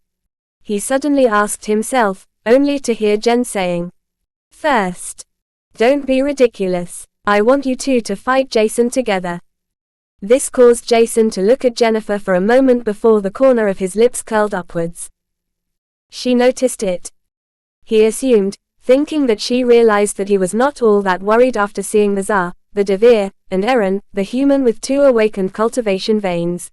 He suddenly asked himself, only to hear Jen saying, "First. Don't be ridiculous. I want you two to fight Jason together." This caused Jason to look at Jennifer for a moment before the corner of his lips curled upwards. She noticed it. He assumed, Thinking that she realized that he was not all that worried after seeing the Tsar, the Devir, and Eren, the human with 2 awakened cultivation veins.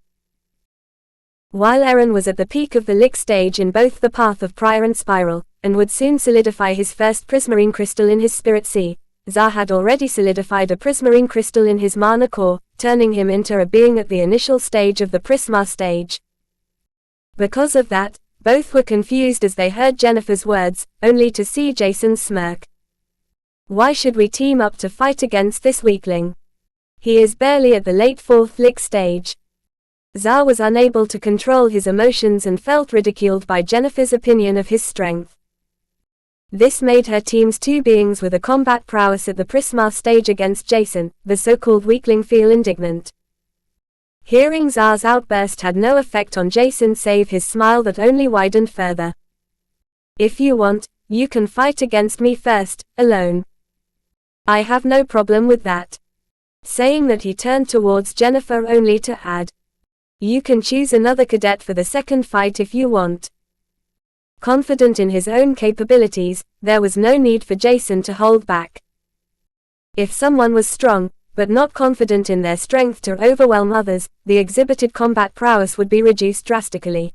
While Eren was at the peak of the Lick stage in both the path of Prior and Spiral, and would soon solidify his first prismarine crystal in his Spirit Sea, Tsar had already solidified a prismarine crystal in his mana core, turning him into a being at the initial stage of the Prisma stage. Because of that, both were confused as they heard Jennifer's words, only to see Jason smirk. Why should we team up to fight against this weakling? He is barely at the late 4th Lick stage. Tsar was unable to control his emotions and felt ridiculed by Jennifer's opinion of his strength. This made her team's 2 beings with a combat prowess at the Prisma stage against Jason, the so-called weakling, feel indignant. Hearing Tsar's outburst had no effect on Jason save his smile that only widened further. If you want, you can fight against me first, alone. I have no problem with that. Saying that, he turned towards Jennifer only to add, you can choose another cadet for the second fight if you want. Confident in his own capabilities, there was no need for Jason to hold back. If someone was strong, but not confident in their strength to overwhelm others, the exhibited combat prowess would be reduced drastically.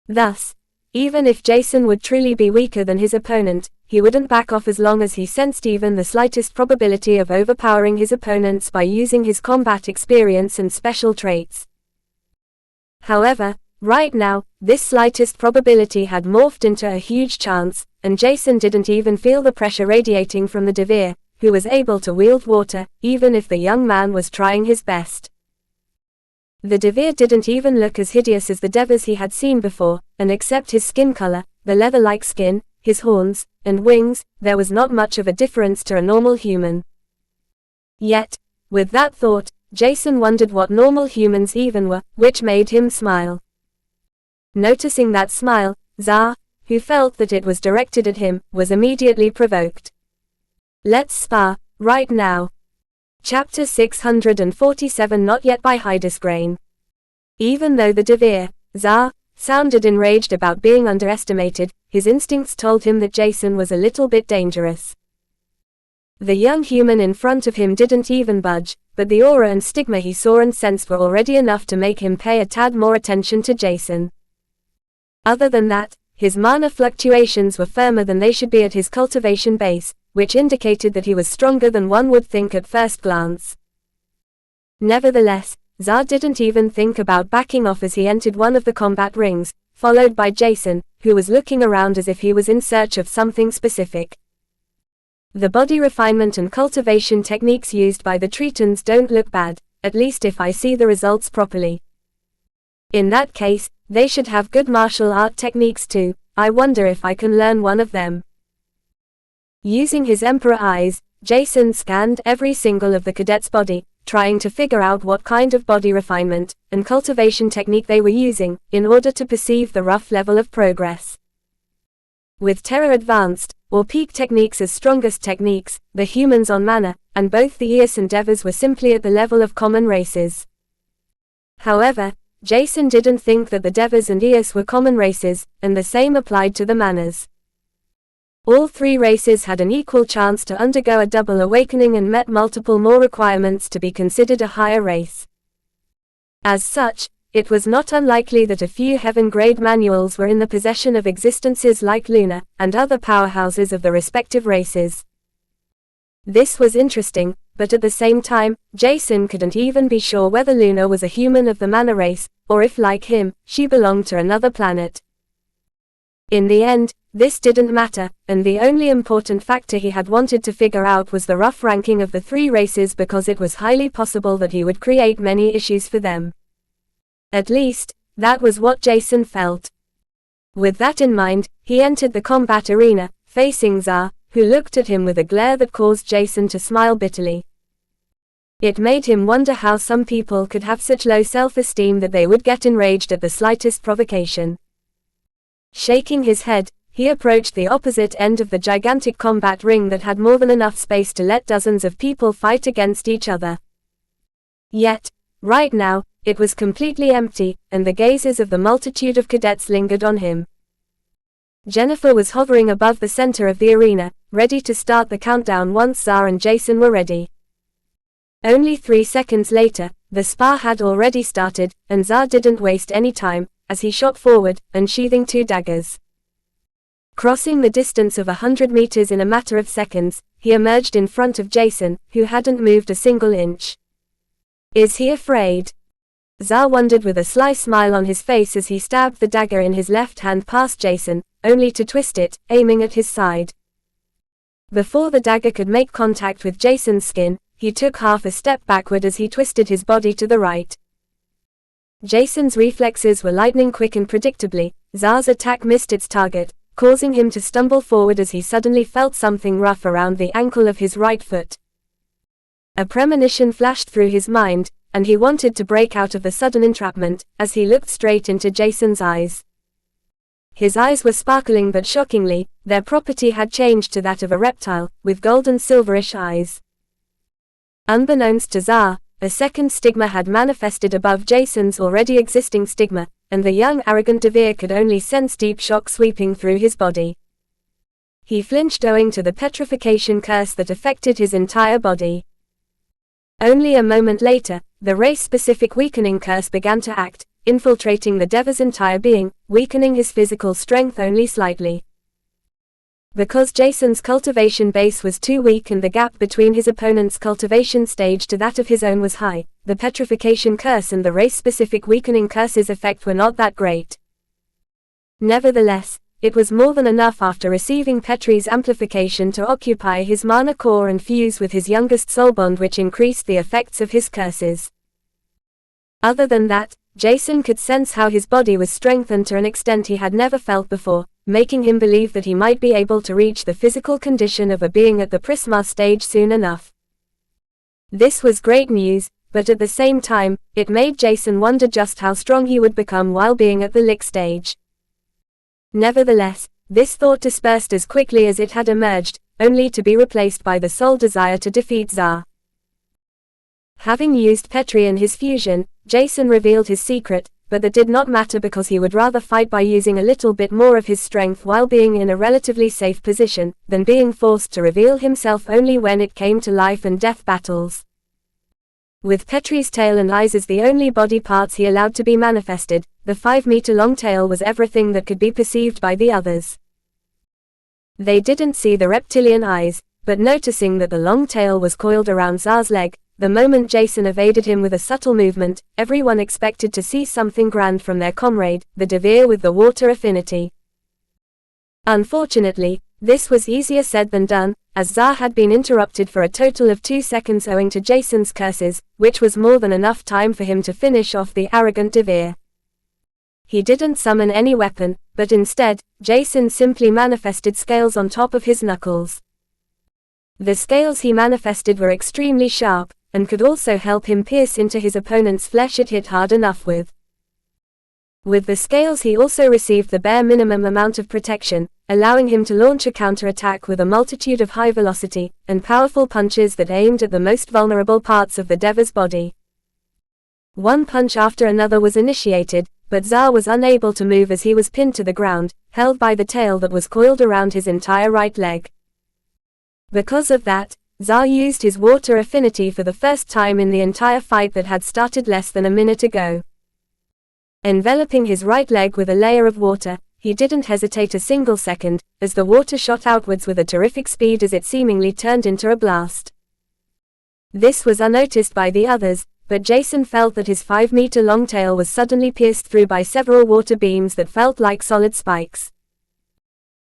Thus, even if Jason would truly be weaker than his opponent, he wouldn't back off as long as he sensed even the slightest probability of overpowering his opponents by using his combat experience and special traits. However, right now, this slightest probability had morphed into a huge chance, and Jason didn't even feel the pressure radiating from the Devir, who was able to wield water, even if the young man was trying his best. The Devir didn't even look as hideous as the Devas he had seen before, and except his skin color, the leather-like skin, his horns, and wings, there was not much of a difference to a normal human. Yet, with that thought, Jason wondered what normal humans even were, which made him smile. Noticing that smile, Tsar, who felt that it was directed at him, was immediately provoked. Let's spar, right now. Chapter 647, Not Yet, by Hydesgrain. Even though the Devir, Tsar, sounded enraged about being underestimated, his instincts told him that Jason was a little bit dangerous. The young human in front of him didn't even budge, but the aura and stigma he saw and sensed were already enough to make him pay a tad more attention to Jason. Other than that, his mana fluctuations were firmer than they should be at his cultivation base, which indicated that he was stronger than one would think at first glance. Nevertheless, Tsar didn't even think about backing off as he entered one of the combat rings, followed by Jason, who was looking around as if he was in search of something specific. The body refinement and cultivation techniques used by the Tritons don't look bad, at least if I see the results properly. In that case, they should have good martial art techniques too. I wonder if I can learn one of them. Using his Emperor eyes, Jason scanned every single of the cadet's body, trying to figure out what kind of body refinement and cultivation technique they were using, in order to perceive the rough level of progress. With Terra advanced, or peak techniques as strongest techniques, the humans on mana, and both the Eos and Devas were simply at the level of common races. However, Jason didn't think that the Devas and Eos were common races, and the same applied to the manas. All 3 races had an equal chance to undergo a double awakening and met multiple more requirements to be considered a higher race. As such, it was not unlikely that a few heaven-grade manuals were in the possession of existences like Luna, and other powerhouses of the respective races. This was interesting, but at the same time, Jason couldn't even be sure whether Luna was a human of the mana race, or if like him, she belonged to another planet. In the end, this didn't matter, and the only important factor he had wanted to figure out was the rough ranking of the 3 races, because it was highly possible that he would create many issues for them. At least, that was what Jason felt. With that in mind, he entered the combat arena, facing Tsar, who looked at him with a glare that caused Jason to smile bitterly. It made him wonder how some people could have such low self-esteem that they would get enraged at the slightest provocation. Shaking his head, he approached the opposite end of the gigantic combat ring that had more than enough space to let dozens of people fight against each other. Yet, right now, it was completely empty, and the gazes of the multitude of cadets lingered on him. Jennifer was hovering above the center of the arena, ready to start the countdown once Zar and Jason were ready. Only 3 seconds later, the spar had already started, and Zar didn't waste any time, as he shot forward, unsheathing 2 daggers. Crossing the distance of 100 meters in a matter of seconds, he emerged in front of Jason, who hadn't moved a single inch. Is he afraid? Zar wondered with a sly smile on his face as he stabbed the dagger in his left hand past Jason, only to twist it, aiming at his side. Before the dagger could make contact with Jason's skin, he took half a step backward as he twisted his body to the right. Jason's reflexes were lightning quick and predictably, Zar's attack missed its target, causing him to stumble forward as he suddenly felt something rough around the ankle of his right foot. A premonition flashed through his mind, and he wanted to break out of the sudden entrapment, as he looked straight into Jason's eyes. His eyes were sparkling but shockingly, their property had changed to that of a reptile, with golden silverish eyes. Unbeknownst to Zar, a second stigma had manifested above Jason's already existing stigma, and the young arrogant Devere could only sense deep shock sweeping through his body. He flinched owing to the petrification curse that affected his entire body. Only a moment later, the race-specific weakening curse began to act, infiltrating the Deva's entire being, weakening his physical strength only slightly. Because Jason's cultivation base was too weak and the gap between his opponent's cultivation stage to that of his own was high, the petrification curse and the race-specific weakening curse's effect were not that great. Nevertheless, it was more than enough after receiving Petri's amplification to occupy his mana core and fuse with his youngest soul bond, which increased the effects of his curses. Other than that, Jason could sense how his body was strengthened to an extent he had never felt before, making him believe that he might be able to reach the physical condition of a being at the Prisma stage soon enough. This was great news, but at the same time, it made Jason wonder just how strong he would become while being at the Lick stage. Nevertheless, this thought dispersed as quickly as it had emerged, only to be replaced by the sole desire to defeat Zar. Having used Petri in his fusion, Jason revealed his secret, but that did not matter because he would rather fight by using a little bit more of his strength while being in a relatively safe position, than being forced to reveal himself only when it came to life and death battles. With Petri's tail and eyes as the only body parts he allowed to be manifested, the 5-meter-long tail was everything that could be perceived by the others. They didn't see the reptilian eyes, but noticing that the long tail was coiled around Zar's leg, the moment Jason evaded him with a subtle movement, everyone expected to see something grand from their comrade, the Devere with the water affinity. Unfortunately, this was easier said than done, as Zar had been interrupted for a total of 2 seconds owing to Jason's curses, which was more than enough time for him to finish off the arrogant Devere. He didn't summon any weapon, but instead, Jason simply manifested scales on top of his knuckles. The scales he manifested were extremely sharp, and could also help him pierce into his opponent's flesh it hit hard enough with. With the scales he also received the bare minimum amount of protection, allowing him to launch a counterattack with a multitude of high-velocity and powerful punches that aimed at the most vulnerable parts of the Deva's body. One punch after another was initiated, but Zar was unable to move as he was pinned to the ground, held by the tail that was coiled around his entire right leg. Because of that, Zar used his water affinity for the first time in the entire fight that had started less than a minute ago. Enveloping his right leg with a layer of water, he didn't hesitate a single second, as the water shot outwards with a terrific speed as it seemingly turned into a blast. This was unnoticed by the others, but Jason felt that his 5-meter-long tail was suddenly pierced through by several water beams that felt like solid spikes.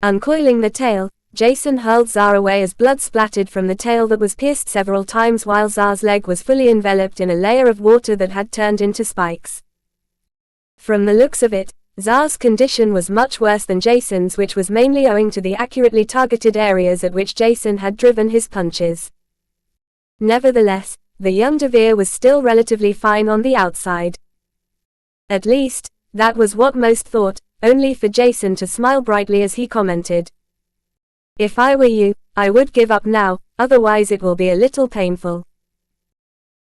Uncoiling the tail, Jason hurled Zar away as blood splattered from the tail that was pierced several times while Zar's leg was fully enveloped in a layer of water that had turned into spikes. From the looks of it, Zar's condition was much worse than Jason's, which was mainly owing to the accurately targeted areas at which Jason had driven his punches. Nevertheless, the young Devere was still relatively fine on the outside. At least, that was what most thought, only for Jason to smile brightly as he commented, "If I were you, I would give up now, otherwise it will be a little painful."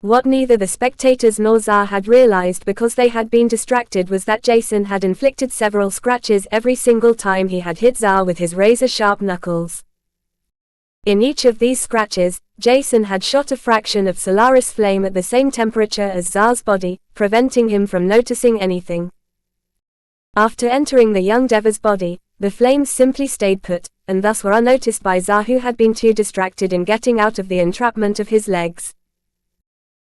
What neither the spectators nor Xia had realized because they had been distracted was that Jason had inflicted several scratches every single time he had hit Xia with his razor-sharp knuckles. In each of these scratches, Jason had shot a fraction of Solaris flame at the same temperature as Xia's body, preventing him from noticing anything. After entering the young Deva's body, the flames simply stayed put, and thus were unnoticed by Xia, who had been too distracted in getting out of the entrapment of his legs.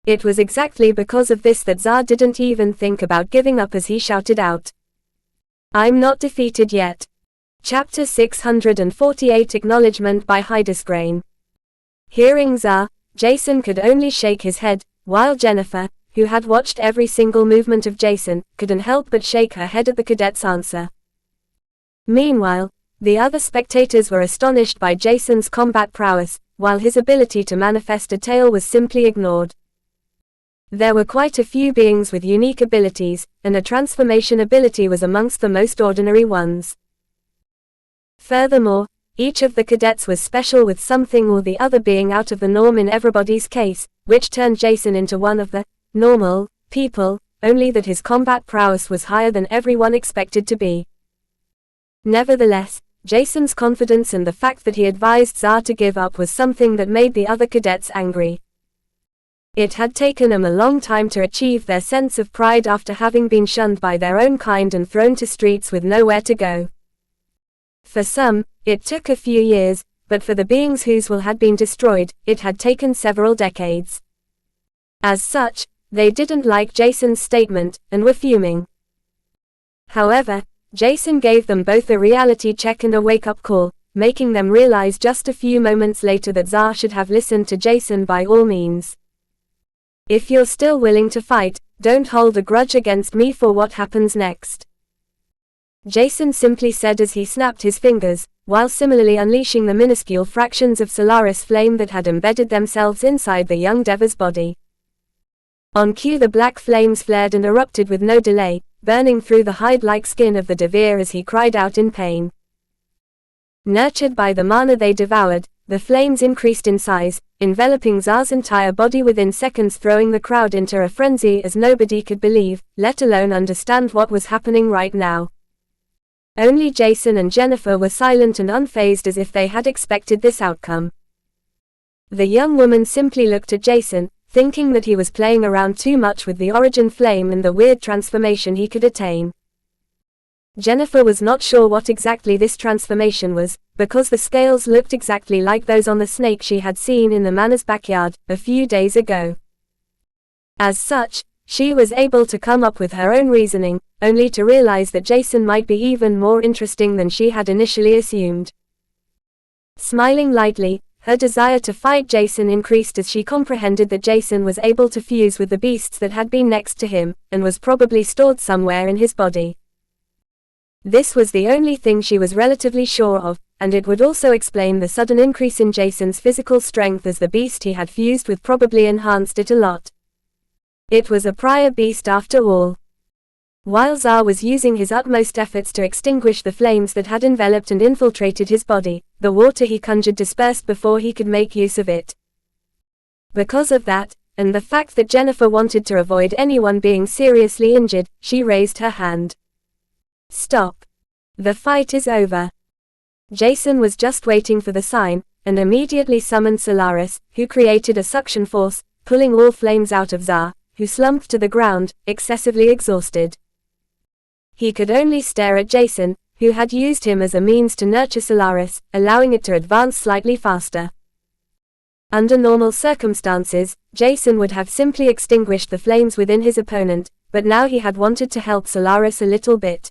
It was exactly because of this that Xia didn't even think about giving up as he shouted out, "I'm not defeated yet." Chapter 648 Acknowledgement by Hydesgrain. Hearing Xia, Jason could only shake his head, while Jennifer, who had watched every single movement of Jason, couldn't help but shake her head at the cadet's answer. Meanwhile, the other spectators were astonished by Jason's combat prowess, while his ability to manifest a tail was simply ignored. There were quite a few beings with unique abilities, and a transformation ability was amongst the most ordinary ones. Furthermore, each of the cadets was special with something or the other being out of the norm in everybody's case, which turned Jason into one of the normal people, only that his combat prowess was higher than everyone expected to be. Nevertheless, Jason's confidence and the fact that he advised Xia to give up was something that made the other cadets angry. It had taken them a long time to achieve their sense of pride after having been shunned by their own kind and thrown to streets with nowhere to go. For some, it took a few years, but for the beings whose will had been destroyed, it had taken several decades. As such, they didn't like Jason's statement, and were fuming. However, Jason gave them both a reality check and a wake-up call, making them realize just a few moments later that Xia should have listened to Jason by all means. "If you're still willing to fight, don't hold a grudge against me for what happens next," Jason simply said as he snapped his fingers, while similarly unleashing the minuscule fractions of Solaris flame that had embedded themselves inside the young Deva's body. On cue, the black flames flared and erupted with no delay, burning through the hide-like skin of the Devir as he cried out in pain. Nurtured by the mana they devoured, the flames increased in size, enveloping Xia's entire body within seconds, throwing the crowd into a frenzy as nobody could believe, let alone understand what was happening right now. Only Jason and Jennifer were silent and unfazed, as if they had expected this outcome. The young woman simply looked at Jason, thinking that he was playing around too much with the origin flame and the weird transformation he could attain. Jennifer was not sure what exactly this transformation was, because the scales looked exactly like those on the snake she had seen in the manor's backyard a few days ago. As such, she was able to come up with her own reasoning, only to realize that Jason might be even more interesting than she had initially assumed. Smiling lightly, her desire to fight Jason increased as she comprehended that Jason was able to fuse with the beasts that had been next to him, and was probably stored somewhere in his body. This was the only thing she was relatively sure of, and it would also explain the sudden increase in Jason's physical strength, as the beast he had fused with probably enhanced it a lot. It was a prior beast after all. While Xia was using his utmost efforts to extinguish the flames that had enveloped and infiltrated his body, the water he conjured dispersed before he could make use of it. Because of that, and the fact that Jennifer wanted to avoid anyone being seriously injured, she raised her hand. "Stop. The fight is over." Jason was just waiting for the sign, and immediately summoned Solaris, who created a suction force, pulling all flames out of Xia, who slumped to the ground, excessively exhausted. He could only stare at Jason, who had used him as a means to nurture Solaris, allowing it to advance slightly faster. Under normal circumstances, Jason would have simply extinguished the flames within his opponent, but now he had wanted to help Solaris a little bit.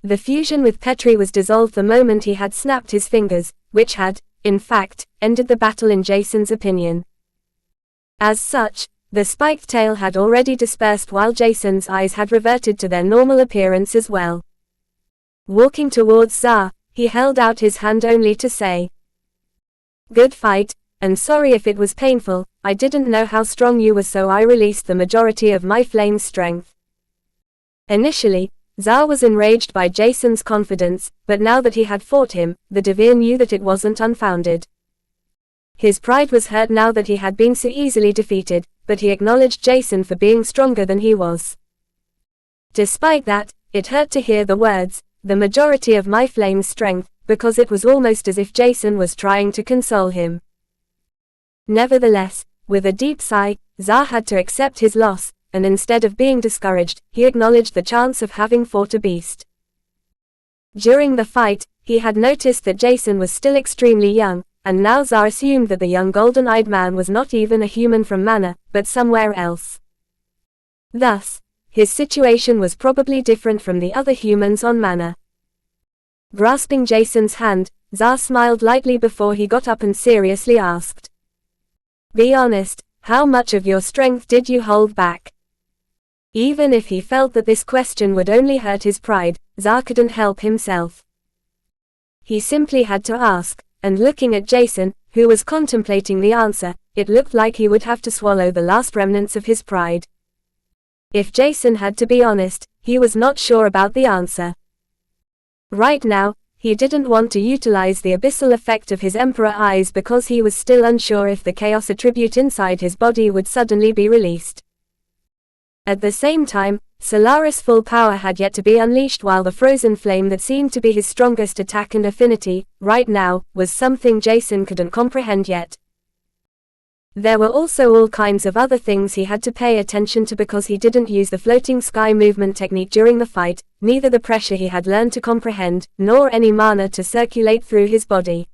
The fusion with Petri was dissolved the moment he had snapped his fingers, which had, in fact, ended the battle in Jason's opinion. As such, the spiked tail had already dispersed while Jason's eyes had reverted to their normal appearance as well. Walking towards Xia, he held out his hand only to say, "Good fight, and sorry if it was painful. I didn't know how strong you were, so I released the majority of my flame's strength." Initially, Xia was enraged by Jason's confidence, but now that he had fought him, the Devir knew that it wasn't unfounded. His pride was hurt now that he had been so easily defeated, but he acknowledged Jason for being stronger than he was. Despite that, it hurt to hear the words, "the majority of my flame's strength," because it was almost as if Jason was trying to console him. Nevertheless, with a deep sigh, Xar had to accept his loss, and instead of being discouraged, he acknowledged the chance of having fought a beast. During the fight, he had noticed that Jason was still extremely young, and now Xar assumed that the young golden-eyed man was not even a human from Mana, but somewhere else. Thus, his situation was probably different from the other humans on Mana. Grasping Jason's hand, Xar smiled lightly before he got up and seriously asked, "Be honest, how much of your strength did you hold back?" Even if he felt that this question would only hurt his pride, Xar couldn't help himself. He simply had to ask, and looking at Jason, who was contemplating the answer, it looked like he would have to swallow the last remnants of his pride. If Jason had to be honest, he was not sure about the answer. Right now, he didn't want to utilize the abyssal effect of his Emperor eyes because he was still unsure if the chaos attribute inside his body would suddenly be released. At the same time, Solaris' full power had yet to be unleashed, while the frozen flame that seemed to be his strongest attack and affinity, right now, was something Jason couldn't comprehend yet. There were also all kinds of other things he had to pay attention to because he didn't use the floating sky movement technique during the fight, neither the pressure he had learned to comprehend, nor any mana to circulate through his body.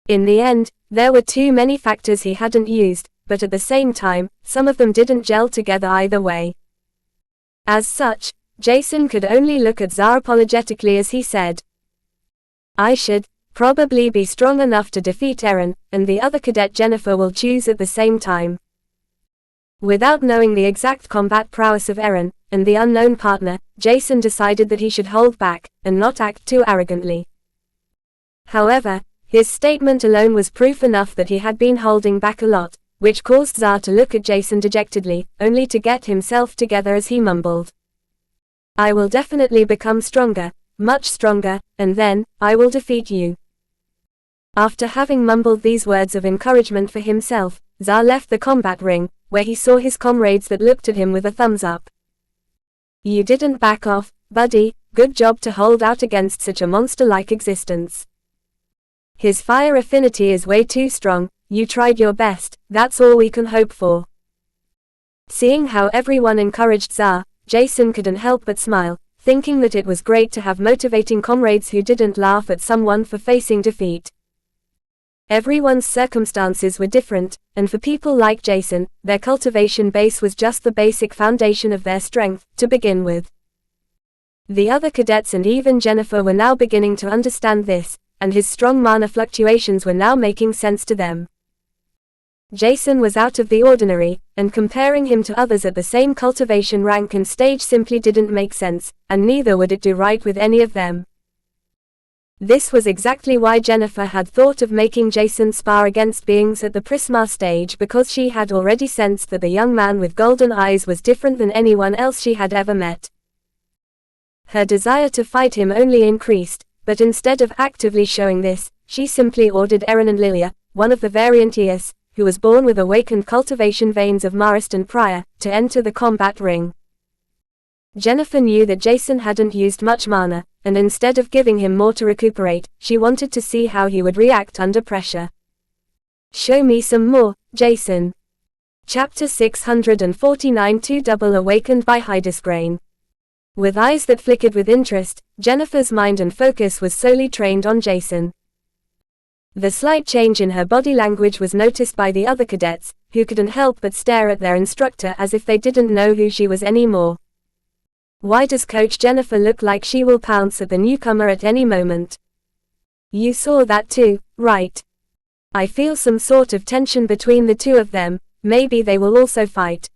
In the end, there were too many factors he hadn't used, but at the same time, some of them didn't gel together either way. As such, Jason could only look at Xar apologetically as he said, "I should probably be strong enough to defeat Eren, and the other cadet Jennifer will choose at the same time." Without knowing the exact combat prowess of Eren, and the unknown partner, Jason decided that he should hold back, and not act too arrogantly. However, his statement alone was proof enough that he had been holding back a lot, which caused Xar to look at Jason dejectedly, only to get himself together as he mumbled, "I will definitely become stronger, much stronger, and then, I will defeat you." After having mumbled these words of encouragement for himself, Xar left the combat ring, where he saw his comrades that looked at him with a thumbs up. "You didn't back off, buddy, good job to hold out against such a monster-like existence. His fire affinity is way too strong, you tried your best, that's all we can hope for." Seeing how everyone encouraged Xar, Jason couldn't help but smile, thinking that it was great to have motivating comrades who didn't laugh at someone for facing defeat. Everyone's circumstances were different, and for people like Jason, their cultivation base was just the basic foundation of their strength, to begin with. The other cadets and even Jennifer were now beginning to understand this, and his strong mana fluctuations were now making sense to them. Jason was out of the ordinary, and comparing him to others at the same cultivation rank and stage simply didn't make sense, and neither would it do right with any of them. This was exactly why Jennifer had thought of making Jason spar against beings at the Prisma stage, because she had already sensed that the young man with golden eyes was different than anyone else she had ever met. Her desire to fight him only increased, but instead of actively showing this, she simply ordered Eren and Lilia, one of the variant Eos, who was born with awakened cultivation veins of Marist and Prior, to enter the combat ring. Jennifer knew that Jason hadn't used much mana, and instead of giving him more to recuperate, she wanted to see how he would react under pressure. "Show me some more, Jason." Chapter 649 Two Double Awakened by Hydesgrain. With eyes that flickered with interest, Jennifer's mind and focus was solely trained on Jason. The slight change in her body language was noticed by the other cadets, who couldn't help but stare at their instructor as if they didn't know who she was anymore. Why does Coach Jennifer look like she will pounce at the newcomer at any moment? You saw that too, right? I feel some sort of tension between the two of them, maybe they will also fight.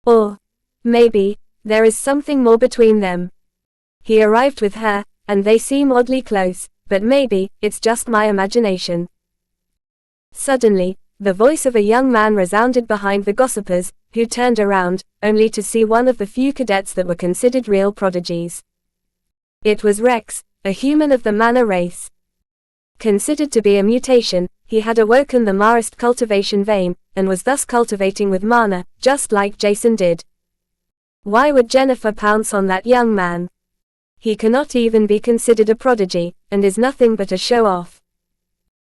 Or, maybe, there is something more between them. He arrived with her, and they seem oddly close, but maybe, it's just my imagination. Suddenly, the voice of a young man resounded behind the gossipers, who turned around, only to see one of the few cadets that were considered real prodigies. It was Rex, a human of the Mana race. Considered to be a mutation, he had awoken the Marist cultivation vein, and was thus cultivating with mana, just like Jason did. Why would Jennifer pounce on that young man? He cannot even be considered a prodigy, and is nothing but a show-off.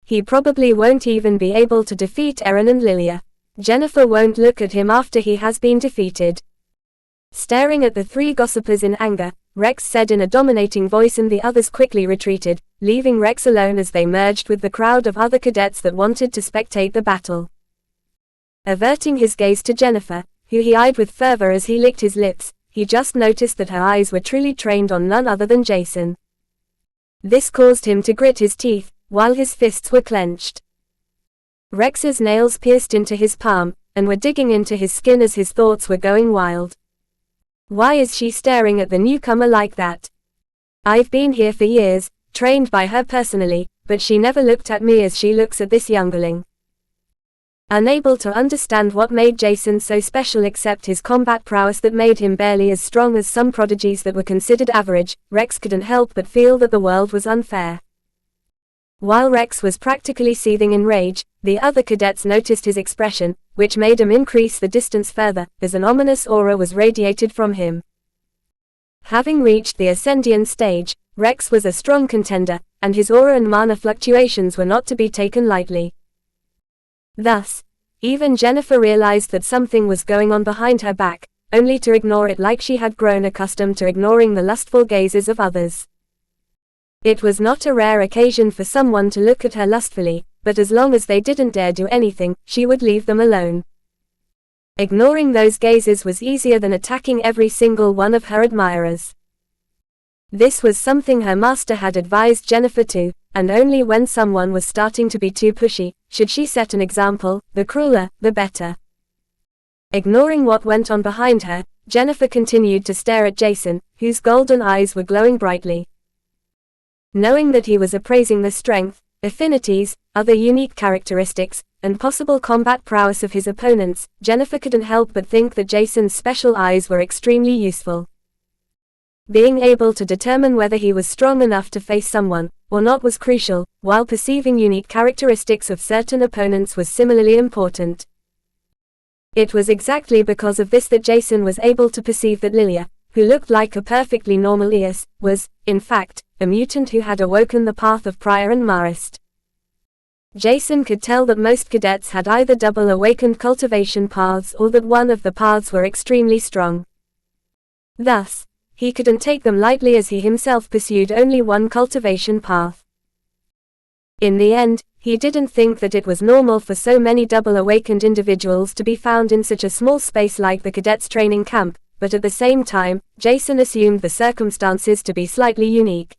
He probably won't even be able to defeat Eren and Lilia. Jennifer won't look at him after he has been defeated. Staring at the three gossipers in anger, Rex said in a dominating voice, and the others quickly retreated, leaving Rex alone as they merged with the crowd of other cadets that wanted to spectate the battle. Averting his gaze to Jennifer, who he eyed with fervor as he licked his lips, he just noticed that her eyes were truly trained on none other than Jason. This caused him to grit his teeth, while his fists were clenched. Rex's nails pierced into his palm, and were digging into his skin as his thoughts were going wild. Why is she staring at the newcomer like that? I've been here for years, trained by her personally, but she never looked at me as she looks at this youngling. Unable to understand what made Jason so special except his combat prowess that made him barely as strong as some prodigies that were considered average, Rex couldn't help but feel that the world was unfair. While Rex was practically seething in rage, the other cadets noticed his expression, which made him increase the distance further, as an ominous aura was radiated from him. Having reached the Ascendian stage, Rex was a strong contender, and his aura and mana fluctuations were not to be taken lightly. Thus, even Jennifer realized that something was going on behind her back, only to ignore it like she had grown accustomed to ignoring the lustful gazes of others. It was not a rare occasion for someone to look at her lustfully, but as long as they didn't dare do anything, she would leave them alone. Ignoring those gazes was easier than attacking every single one of her admirers. This was something her master had advised Jennifer to, and only when someone was starting to be too pushy, should she set an example, the crueler, the better. Ignoring what went on behind her, Jennifer continued to stare at Jason, whose golden eyes were glowing brightly. Knowing that he was appraising the strength, affinities, other unique characteristics, and possible combat prowess of his opponents, Jennifer couldn't help but think that Jason's special eyes were extremely useful. Being able to determine whether he was strong enough to face someone, or not was crucial, while perceiving unique characteristics of certain opponents was similarly important. It was exactly because of this that Jason was able to perceive that Lilia, who looked like a perfectly normal Eos, was, in fact, a mutant who had awoken the path of Prior and Marist. Jason could tell that most cadets had either double awakened cultivation paths or that one of the paths were extremely strong. Thus, he couldn't take them lightly as he himself pursued only one cultivation path. In the end, he didn't think that it was normal for so many double awakened individuals to be found in such a small space like the cadets' training camp, but at the same time, Jason assumed the circumstances to be slightly unique.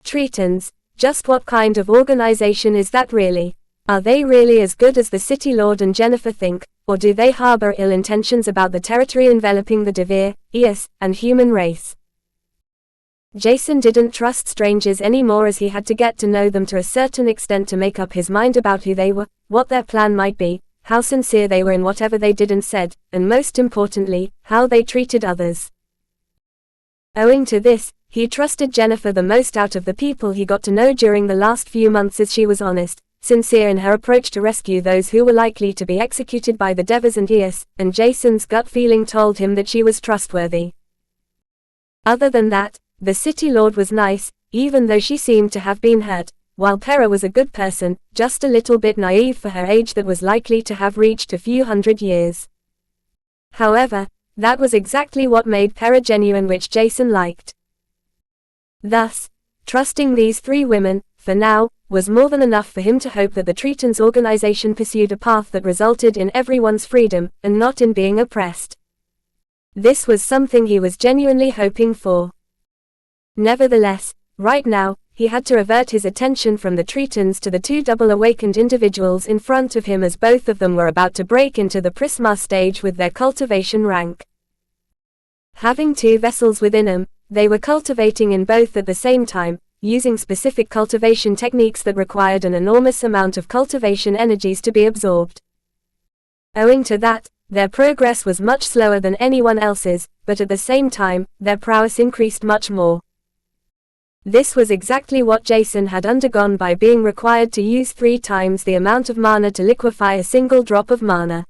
Tritons, just what kind of organization is that really? Are they really as good as the City Lord and Jennifer think, or do they harbor ill intentions about the territory enveloping the Devere, Eos, and human race? Jason didn't trust strangers anymore as he had to get to know them to a certain extent to make up his mind about who they were, what their plan might be, how sincere they were in whatever they did and said, and most importantly, how they treated others. Owing to this, he trusted Jennifer the most out of the people he got to know during the last few months as she was honest, sincere in her approach to rescue those who were likely to be executed by the Devers and Eos, and Jason's gut feeling told him that she was trustworthy. Other than that, the City Lord was nice, even though she seemed to have been hurt, while Pera was a good person, just a little bit naive for her age that was likely to have reached a few hundred years. However, that was exactly what made Pera genuine, which Jason liked. Thus, trusting these three women, for now, was more than enough for him to hope that the Tritons organization pursued a path that resulted in everyone's freedom, and not in being oppressed. This was something he was genuinely hoping for. Nevertheless, right now, he had to avert his attention from the Tritons to the two double-awakened individuals in front of him as both of them were about to break into the Prisma stage with their cultivation rank. Having two vessels within them, they were cultivating in both at the same time, using specific cultivation techniques that required an enormous amount of cultivation energies to be absorbed. Owing to that, their progress was much slower than anyone else's, but at the same time, their prowess increased much more. This was exactly what Jason had undergone by being required to use 3 times the amount of mana to liquefy a single drop of mana.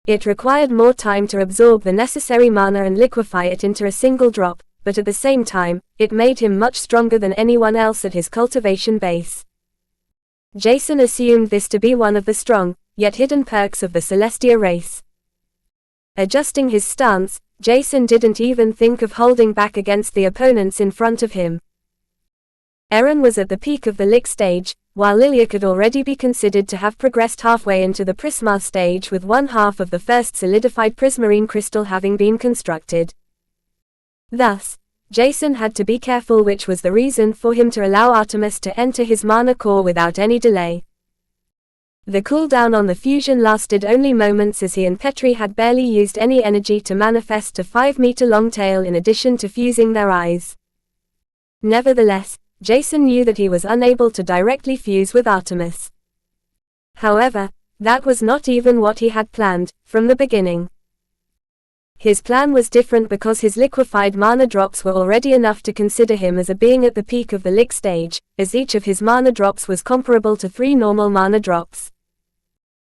It required more time to absorb the necessary mana and liquefy it into a single drop, but at the same time, it made him much stronger than anyone else at his cultivation base. Jason assumed this to be one of the strong, yet hidden perks of the Celestia race. Adjusting his stance, Jason didn't even think of holding back against the opponents in front of him. Eren was at the peak of the Lick stage, while Lilia could already be considered to have progressed halfway into the Prisma stage, with 1/2 of the first solidified prismarine crystal having been constructed. Thus, Jason had to be careful, which was the reason for him to allow Artemis to enter his mana core without any delay. The cooldown on the fusion lasted only moments, as he and Petri had barely used any energy to manifest a 5-meter-long tail in addition to fusing their eyes. Nevertheless, Jason knew that he was unable to directly fuse with Artemis. However, that was not even what he had planned, from the beginning. His plan was different because his liquefied mana drops were already enough to consider him as a being at the peak of the Lick stage, as each of his mana drops was comparable to 3 normal mana drops.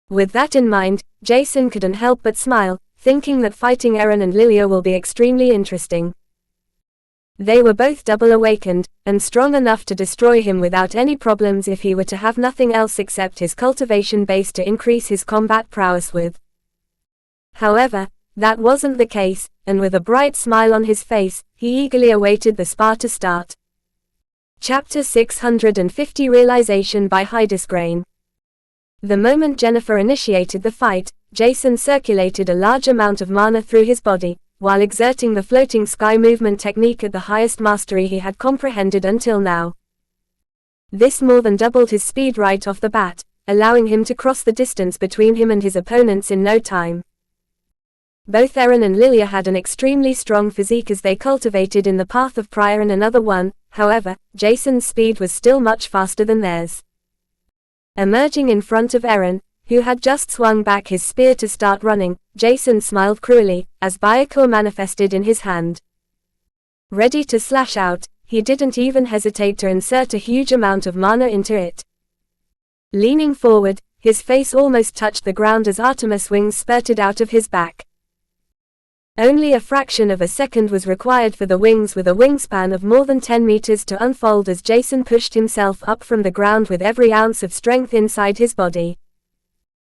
With that in mind, Jason couldn't help but smile, thinking that fighting Eren and Lilia will be extremely interesting. They were both double awakened, and strong enough to destroy him without any problems if he were to have nothing else except his cultivation base to increase his combat prowess with. However, that wasn't the case, and with a bright smile on his face, he eagerly awaited the spar to start. Chapter 650 Realization by Hydesgrain. The moment Jennifer initiated the fight, Jason circulated a large amount of mana through his body, while exerting the floating sky movement technique at the highest mastery he had comprehended until now. This more than doubled his speed right off the bat, allowing him to cross the distance between him and his opponents in no time. Both Eren and Lilia had an extremely strong physique as they cultivated in the path of Prior and another one, however, Jason's speed was still much faster than theirs. Emerging in front of Eren, who had just swung back his spear to start running, Jason smiled cruelly, as Byakuya manifested in his hand. Ready to slash out, he didn't even hesitate to insert a huge amount of mana into it. Leaning forward, his face almost touched the ground as Artemis' wings spurted out of his back. Only a fraction of a second was required for the wings with a wingspan of more than 10 meters to unfold as Jason pushed himself up from the ground with every ounce of strength inside his body.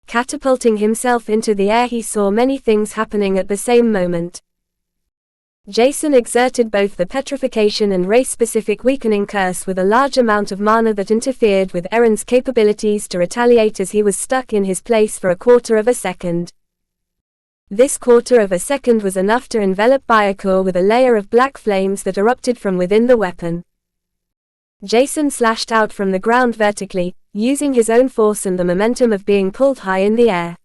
Catapulting himself into the air, he saw many things happening at the same moment. Jason exerted both the petrification and race-specific weakening curse with a large amount of mana that interfered with Eren's capabilities to retaliate, as he was stuck in his place for a quarter of a second. This quarter of a second was enough to envelop Byakuya with a layer of black flames that erupted from within the weapon. Jason slashed out from the ground vertically, using his own force and the momentum of being pulled high in the air.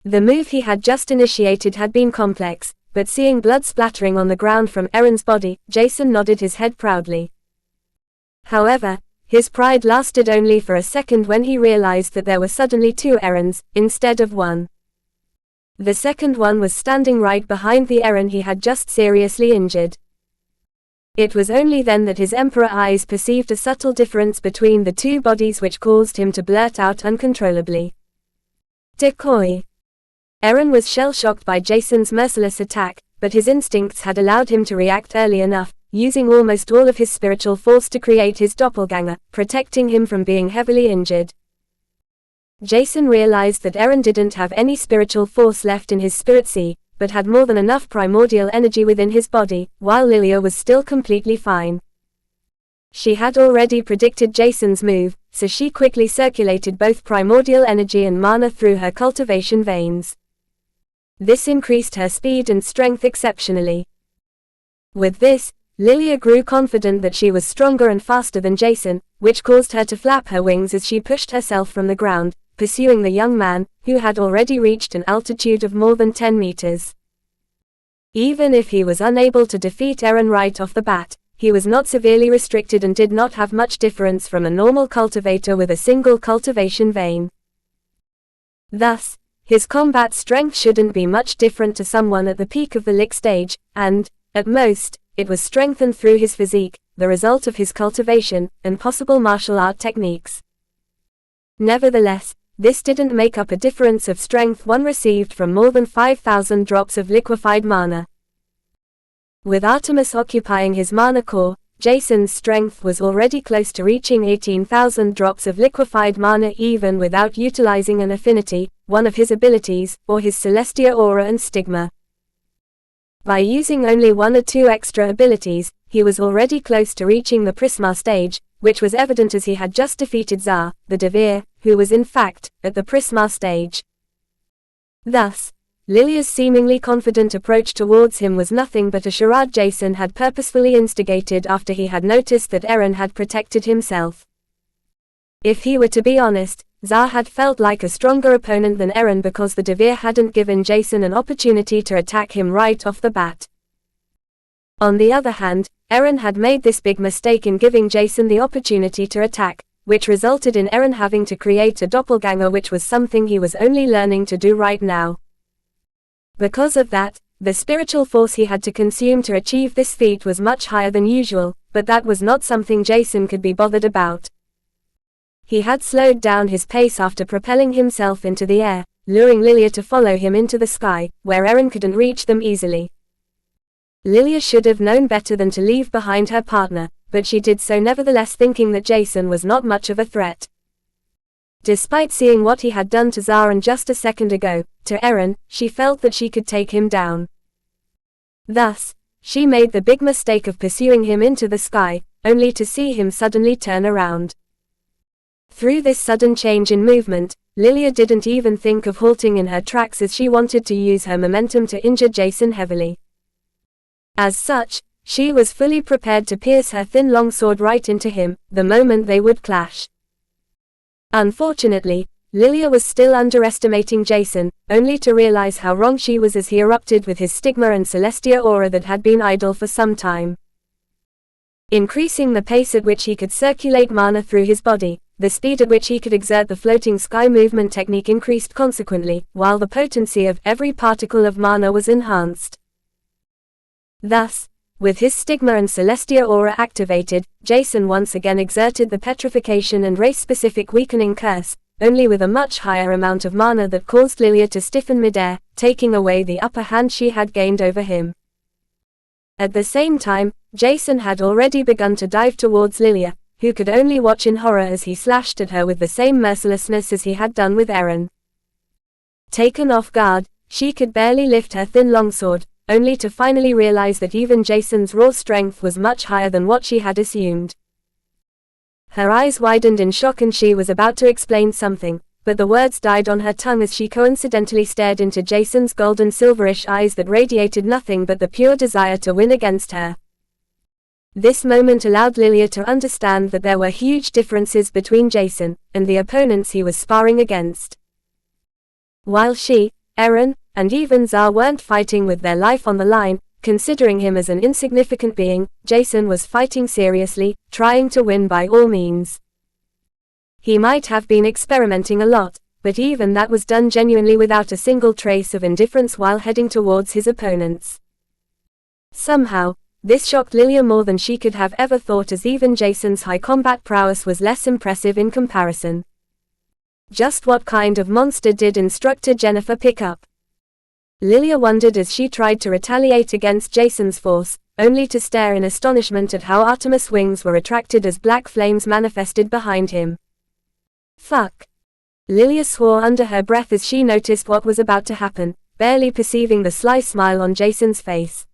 The move he had just initiated had been complex, but seeing blood splattering on the ground from Eren's body, Jason nodded his head proudly. However, his pride lasted only for a second when he realized that there were suddenly 2 Erens, instead of 1. The second one was standing right behind the Eren he had just seriously injured. It was only then that his Emperor eyes perceived a subtle difference between the 2 bodies, which caused him to blurt out uncontrollably, "Decoy!" Eren was shell-shocked by Jason's merciless attack, but his instincts had allowed him to react early enough, using almost all of his spiritual force to create his doppelganger, protecting him from being heavily injured. Jason realized that Eren didn't have any spiritual force left in his spirit sea, but had more than enough primordial energy within his body, while Lilia was still completely fine. She had already predicted Jason's move, so she quickly circulated both primordial energy and mana through her cultivation veins. This increased her speed and strength exceptionally. With this, Lilia grew confident that she was stronger and faster than Jason, which caused her to flap her wings as she pushed herself from the ground, pursuing the young man, who had already reached an altitude of more than 10 meters. Even if he was unable to defeat Eren right off the bat, he was not severely restricted and did not have much difference from a normal cultivator with a single cultivation vein. Thus, his combat strength shouldn't be much different to someone at the peak of the Lick stage, and, at most, it was strengthened through his physique, the result of his cultivation, and possible martial art techniques. Nevertheless, this didn't make up a difference of strength one received from more than 5,000 drops of liquefied mana. With Artemis occupying his mana core, Jason's strength was already close to reaching 18,000 drops of liquefied mana even without utilizing an affinity, one of his abilities, or his Celestia aura and stigma. By using only one or two extra abilities, he was already close to reaching the Prisma stage, which was evident as he had just defeated Xar, the Devir, who was in fact, at the Prisma stage. Thus, Lilia's seemingly confident approach towards him was nothing but a charade Jason had purposefully instigated after he had noticed that Eren had protected himself. If he were to be honest, Xar had felt like a stronger opponent than Eren because the Devir hadn't given Jason an opportunity to attack him right off the bat. On the other hand, Eren had made this big mistake in giving Jason the opportunity to attack, which resulted in Eren having to create a doppelganger, which was something he was only learning to do right now. Because of that, the spiritual force he had to consume to achieve this feat was much higher than usual, but that was not something Jason could be bothered about. He had slowed down his pace after propelling himself into the air, luring Lilia to follow him into the sky, where Eren couldn't reach them easily. Lilia should have known better than to leave behind her partner, but she did so nevertheless, thinking that Jason was not much of a threat. Despite seeing what he had done to Zaran just a second ago, to Eren, she felt that she could take him down. Thus, she made the big mistake of pursuing him into the sky, only to see him suddenly turn around. Through this sudden change in movement, Lilia didn't even think of halting in her tracks as she wanted to use her momentum to injure Jason heavily. As such, she was fully prepared to pierce her thin longsword right into him, the moment they would clash. Unfortunately, Lilia was still underestimating Jason, only to realize how wrong she was as he erupted with his stigma and Celestia aura that had been idle for some time. Increasing the pace at which he could circulate mana through his body, the speed at which he could exert the floating sky movement technique increased consequently, while the potency of every particle of mana was enhanced. Thus, with his stigma and Celestia aura activated, Jason once again exerted the petrification and race-specific weakening curse, only with a much higher amount of mana that caused Lilia to stiffen midair, taking away the upper hand she had gained over him. At the same time, Jason had already begun to dive towards Lilia, who could only watch in horror as he slashed at her with the same mercilessness as he had done with Eren. Taken off guard, she could barely lift her thin longsword, only to finally realize that even Jason's raw strength was much higher than what she had assumed. Her eyes widened in shock and she was about to explain something, but the words died on her tongue as she coincidentally stared into Jason's golden silverish eyes that radiated nothing but the pure desire to win against her. This moment allowed Lilia to understand that there were huge differences between Jason and the opponents he was sparring against. While she, Eren, and even Xar weren't fighting with their life on the line, considering him as an insignificant being, Jason was fighting seriously, trying to win by all means. He might have been experimenting a lot, but even that was done genuinely without a single trace of indifference while heading towards his opponents. Somehow, this shocked Lilia more than she could have ever thought, as even Jason's high combat prowess was less impressive in comparison. Just what kind of monster did Instructor Jennifer pick up? Lilia wondered as she tried to retaliate against Jason's force, only to stare in astonishment at how Artemis' wings were attracted as black flames manifested behind him. Fuck. Lilia swore under her breath as she noticed what was about to happen, barely perceiving the sly smile on Jason's face.